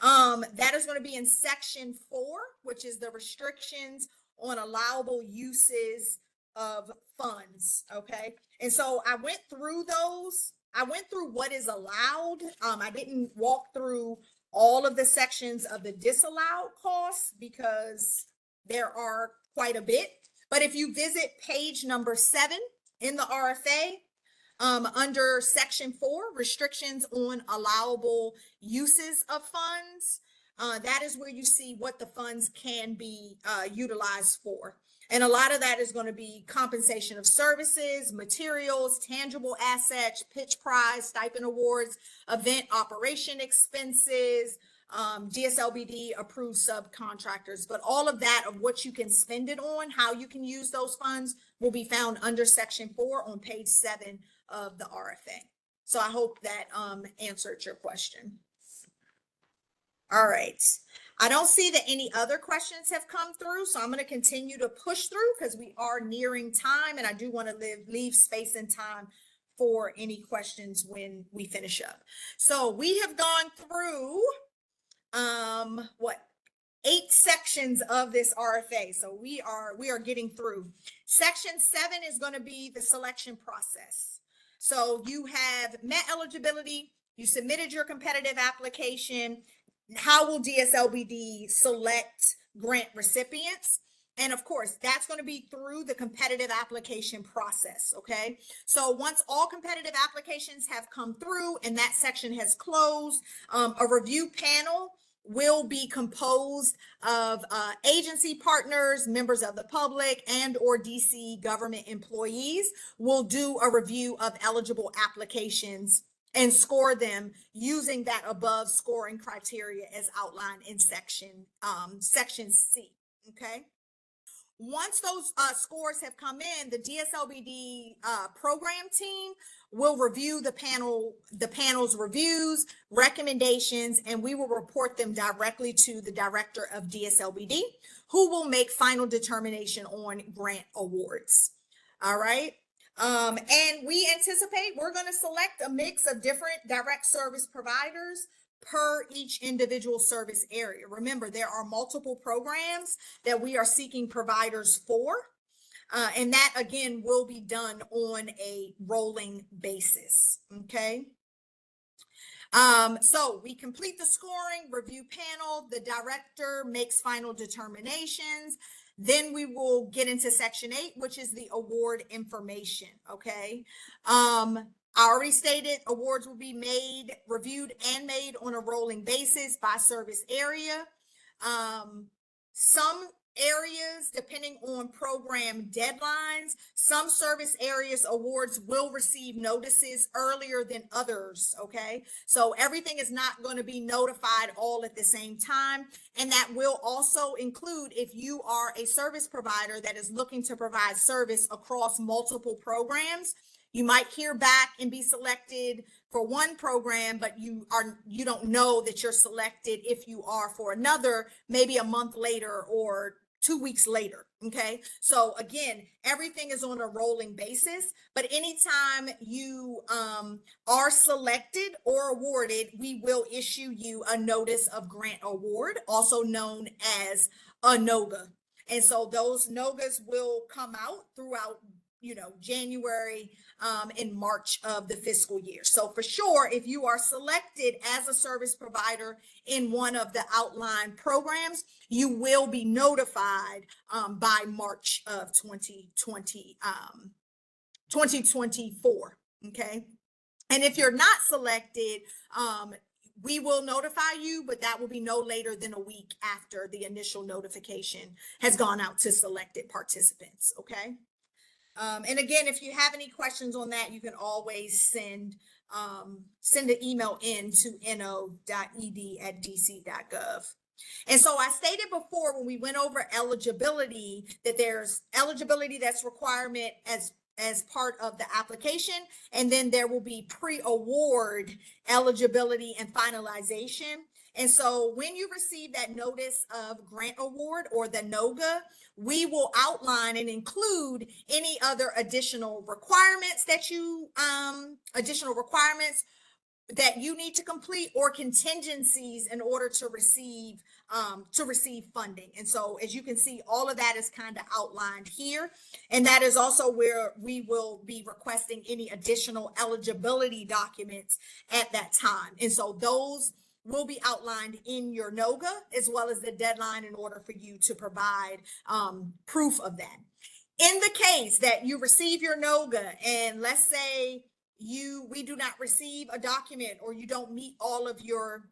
That is going to be in section 4, which is the restrictions on allowable uses of funds. Okay. And so I went through those. I went through what is allowed. I didn't walk through all of the sections of the disallowed costs because there are quite a bit. But if you visit page number 7 in the RFA, under section 4, restrictions on allowable uses of funds, that is where you see what the funds can be utilized for. And a lot of that is going to be compensation of services, materials, tangible assets, pitch prize, stipend awards, event operation expenses, DSLBD approved subcontractors. But all of that of what you can spend it on, how you can use those funds, will be found under section 4 on page 7 of the RFA. So I hope that answered your question. All right. I don't see that any other questions have come through, so I'm going to continue to push through because we are nearing time, and I do want to leave space and time for any questions when we finish up. So we have gone through what, 8 sections of this RFA. So we are getting through. Section 7 is going to be the selection process. So you have met eligibility, you submitted your competitive application. How will DSLBD select grant recipients? And of course, that's going to be through the competitive application process. Okay. So once all competitive applications have come through and that section has closed, a review panel will be composed of agency partners, members of the public, and or DC government employees. Will do a review of eligible applications and score them using that above scoring criteria as outlined in section C. Okay. Once those scores have come in, the DSLBD program team will review the panel's reviews, recommendations, and we will report them directly to the director of DSLBD, who will make final determination on grant awards. All right. And we anticipate we're going to select a mix of different direct service providers per each individual service area. Remember, there are multiple programs that we are seeking providers for, and that again will be done on a rolling basis. Okay. So we complete the scoring, review panel, the director makes final determinations. Then we will get into section 8, which is the award information. Okay. I already stated awards will be reviewed and made on a rolling basis by service area. Some areas, depending on program deadlines, some service areas awards will receive notices earlier than others. Okay. So everything is not going to be notified all at the same time. And that will also include if you are a service provider that is looking to provide service across multiple programs. You might hear back and be selected for one program, but you don't know that you're selected if you are for another, maybe a month later or 2 weeks later. Okay. So again, everything is on a rolling basis, but anytime you are selected or awarded, we will issue you a notice of grant award, also known as a NOGA. And so those NOGAs will come out throughout January and March of the fiscal year. So for sure, if you are selected as a service provider in one of the outlined programs, you will be notified by March of 2024. Okay. And if you're not selected, we will notify you, but that will be no later than a week after the initial notification has gone out to selected participants. Okay. And again, if you have any questions on that, you can always send an email in to no.ed@dc.gov. And so I stated before when we went over eligibility that there's eligibility that's requirement as as part of the application. And then there will be pre-award eligibility and finalization. And so when you receive that notice of grant award or the NOGA, we will outline and include any other additional requirements that you need to complete, or contingencies in order to receive funding. And so, as you can see, all of that is kind of outlined here. And that is also where we will be requesting any additional eligibility documents at that time. And so those will be outlined in your NOGA, as well as the deadline in order for you to provide proof of that. In the case that you receive your NOGA, and let's say we do not receive a document, or you don't meet all of your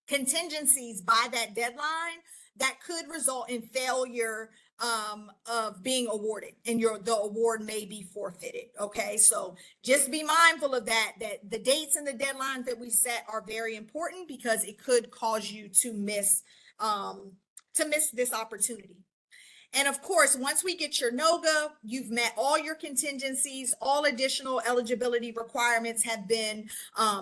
contingencies by that deadline, that could result in failure of being awarded, and the award may be forfeited. Okay, so just be mindful of that the dates and the deadlines that we set are very important, because it could cause you to miss this opportunity. And of course, once we get your NOGA, you've met all your contingencies, all additional eligibility requirements have been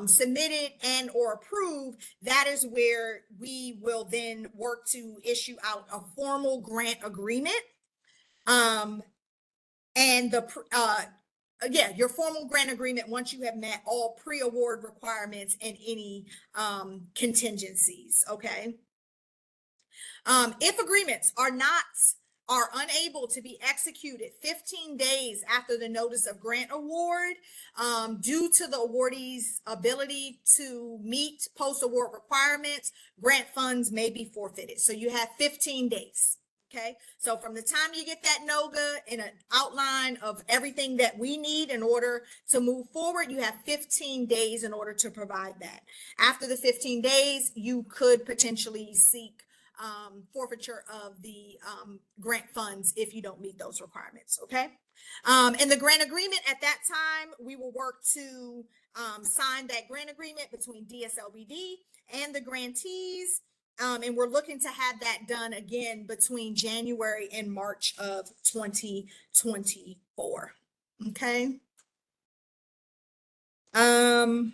submitted and or approved. That is where we will then work to issue out a formal grant agreement. Your formal grant agreement, once you have met all pre-award requirements and any contingencies. Okay. If agreements are unable to be executed 15 days after the notice of grant award, due to the awardee's ability to meet post-award requirements, grant funds may be forfeited. So you have 15 days. Okay, so from the time you get that NOGA and an outline of everything that we need in order to move forward, you have 15 days in order to provide that. After the 15 days, you could potentially seek forfeiture of the grant funds if you don't meet those requirements. Okay. And the grant agreement, at that time, we will work to sign that grant agreement between DSLBD and the grantees. And we're looking to have that done again between January and March of 2024. Okay. All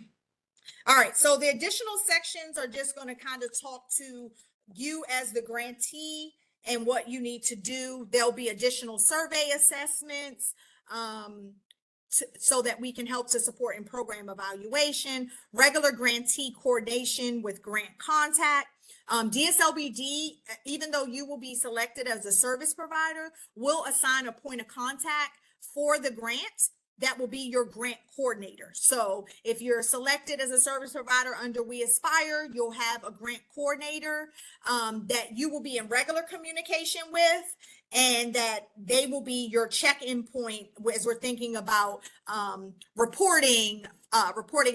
right. So the additional sections are just going to kind of talk to you as the grantee and what you need to do. There'll be additional survey assessments so that we can help to support in program evaluation, regular grantee coordination with grant contact. DSLBD, even though you will be selected as a service provider, will assign a point of contact for the grant. That will be your grant coordinator. So if you're selected as a service provider under We Aspire, you'll have a grant coordinator that you will be in regular communication with, and that they will be your check-in point as we're thinking about reporting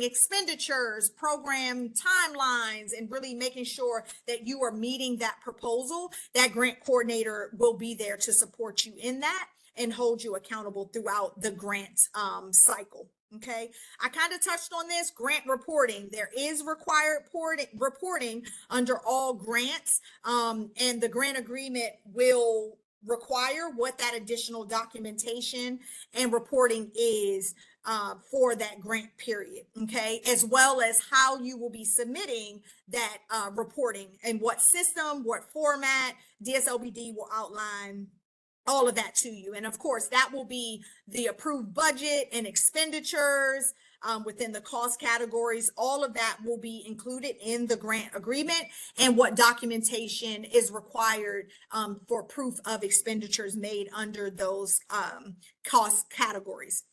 expenditures, program timelines, and really making sure that you are meeting that proposal. That grant coordinator will be there to support you in that and hold you accountable throughout the grant cycle. Okay, I kind of touched on this grant reporting. There is required reporting under all grants, and the grant agreement will require what that additional documentation and reporting is for that grant period. Okay, as well as how you will be submitting that reporting and what system, what format. DSLBD will outline all of that to you. And of course, that will be the approved budget and expenditures within the cost categories. All of that will be included in the grant agreement, and what documentation is required for proof of expenditures made under those cost categories.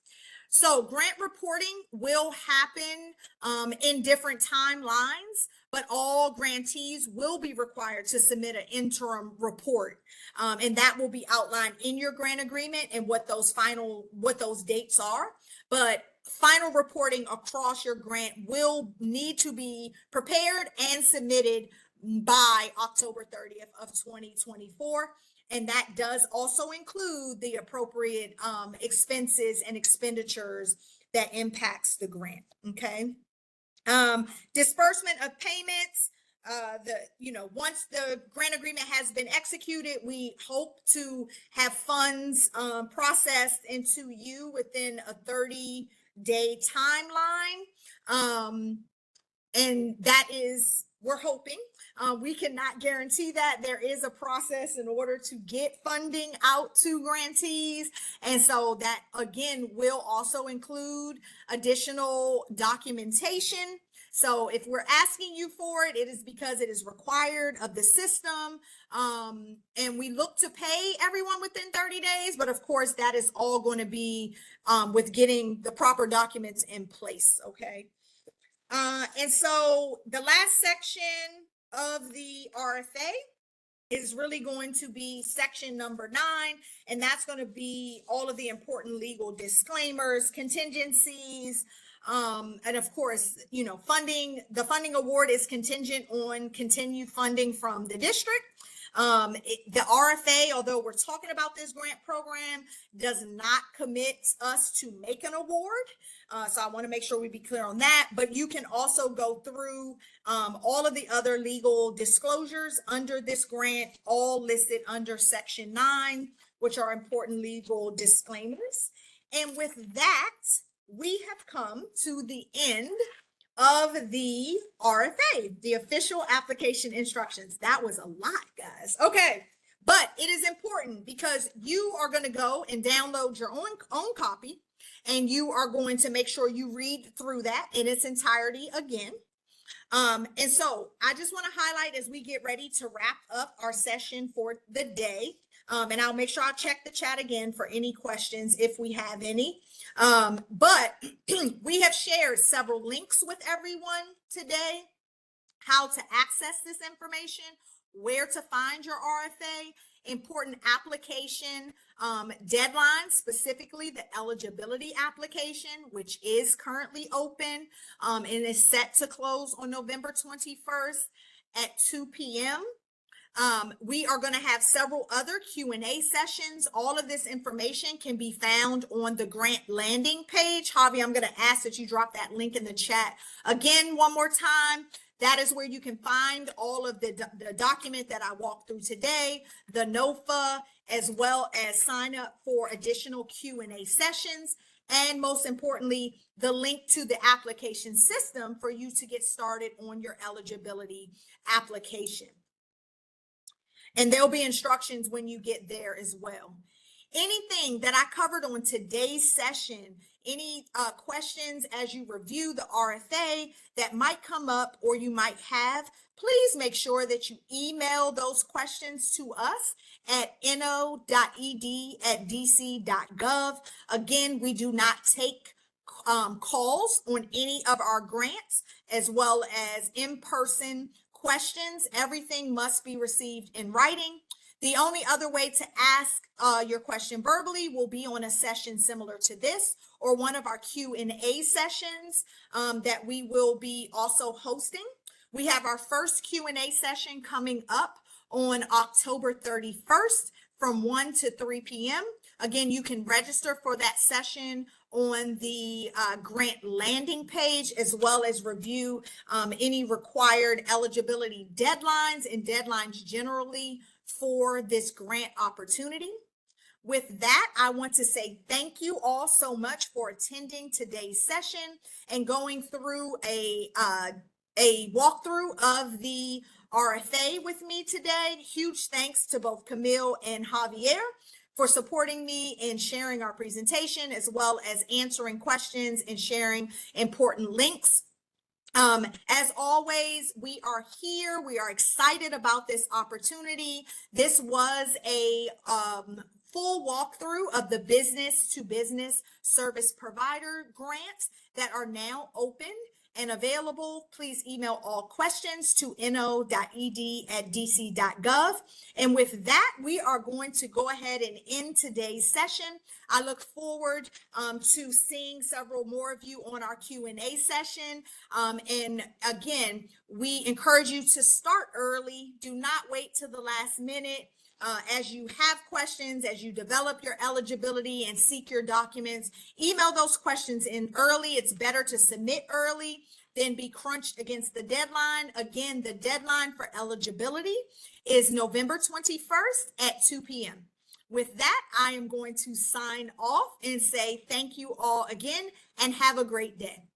So grant reporting will happen in different timelines, but all grantees will be required to submit an interim report. And that will be outlined in your grant agreement and what those dates are. But final reporting across your grant will need to be prepared and submitted by October 30th of 2024. And that does also include the appropriate expenses and expenditures that impacts the grant. Okay. Disbursement of payments. once the grant agreement has been executed, we hope to have funds processed into you within a 30-day timeline. And that is, we're hoping. We cannot guarantee that. There is a process in order to get funding out to grantees. And so that, again, will also include additional documentation. So if we're asking you for it, it is because it is required of the system. And we look to pay everyone within 30 days. But of course, that is all going to be with getting the proper documents in place. Okay. And so the last section of the RFA is really going to be section number 9, and that's going to be all of the important legal disclaimers, contingencies, and of course, funding. The funding award is contingent on continued funding from the district. The RFA, although we're talking about this grant program, does not commit us to make an award. So I want to make sure we be clear on that, but you can also go through all of the other legal disclosures under this grant, all listed under section 9, which are important legal disclaimers. And with that, we have come to the end of the RFA, the official application instructions. That was a lot, guys. Okay, but it is important because you are going to go and download your own copy, and you are going to make sure you read through that in its entirety again. And so I just want to highlight as we get ready to wrap up our session for the day. And I'll make sure I'll check the chat again for any questions if we have any. But we have shared several links with everyone today, how to access this information, where to find your RFA, important application deadlines, specifically the eligibility application, which is currently open and is set to close on November 21st at 2 p.m. We are going to have several other Q&A sessions. All of this information can be found on the grant landing page. Javi, I'm going to ask that you drop that link in the chat again one more time. That is where you can find all of the document that I walked through today, the NOFA, as well as sign up for additional Q&A sessions. And most importantly, the link to the application system for you to get started on your eligibility application. And there'll be instructions when you get there as well. Anything that I covered on today's session, any questions as you review the RFA that might come up or you might have, please make sure that you email those questions to us at no.ed@dc.gov. Again, we do not take calls on any of our grants, as well as in-person questions. Everything must be received in writing. The only other way to ask your question verbally will be on a session similar to this, or one of our Q&A sessions that we will be also hosting. We have our first Q&A session coming up on October 31st from 1 to 3 p.m. Again, you can register for that session on the grant landing page, as well as review any required eligibility deadlines and deadlines generally for this grant opportunity. With that, I want to say thank you all so much for attending today's session and going through a walkthrough of the RFA with me today. Huge thanks to both Camille and Javier for supporting me in sharing our presentation, as well as answering questions and sharing important links. As always, we are here. We are excited about this opportunity. This was a full walkthrough of the business to business service provider grants that are now open and available. Please email all questions to no.ed@dc.gov. And with that, we are going to go ahead and end today's session. I look forward to seeing several more of you on our Q&A session. And again, we encourage you to start early. Do not wait till the last minute. as you have questions, as you develop your eligibility and seek your documents, email those questions in early. It's better to submit early than be crunched against the deadline. Again, the deadline for eligibility is November 21st at 2 p.m. With that, I am going to sign off and say thank you all again and have a great day.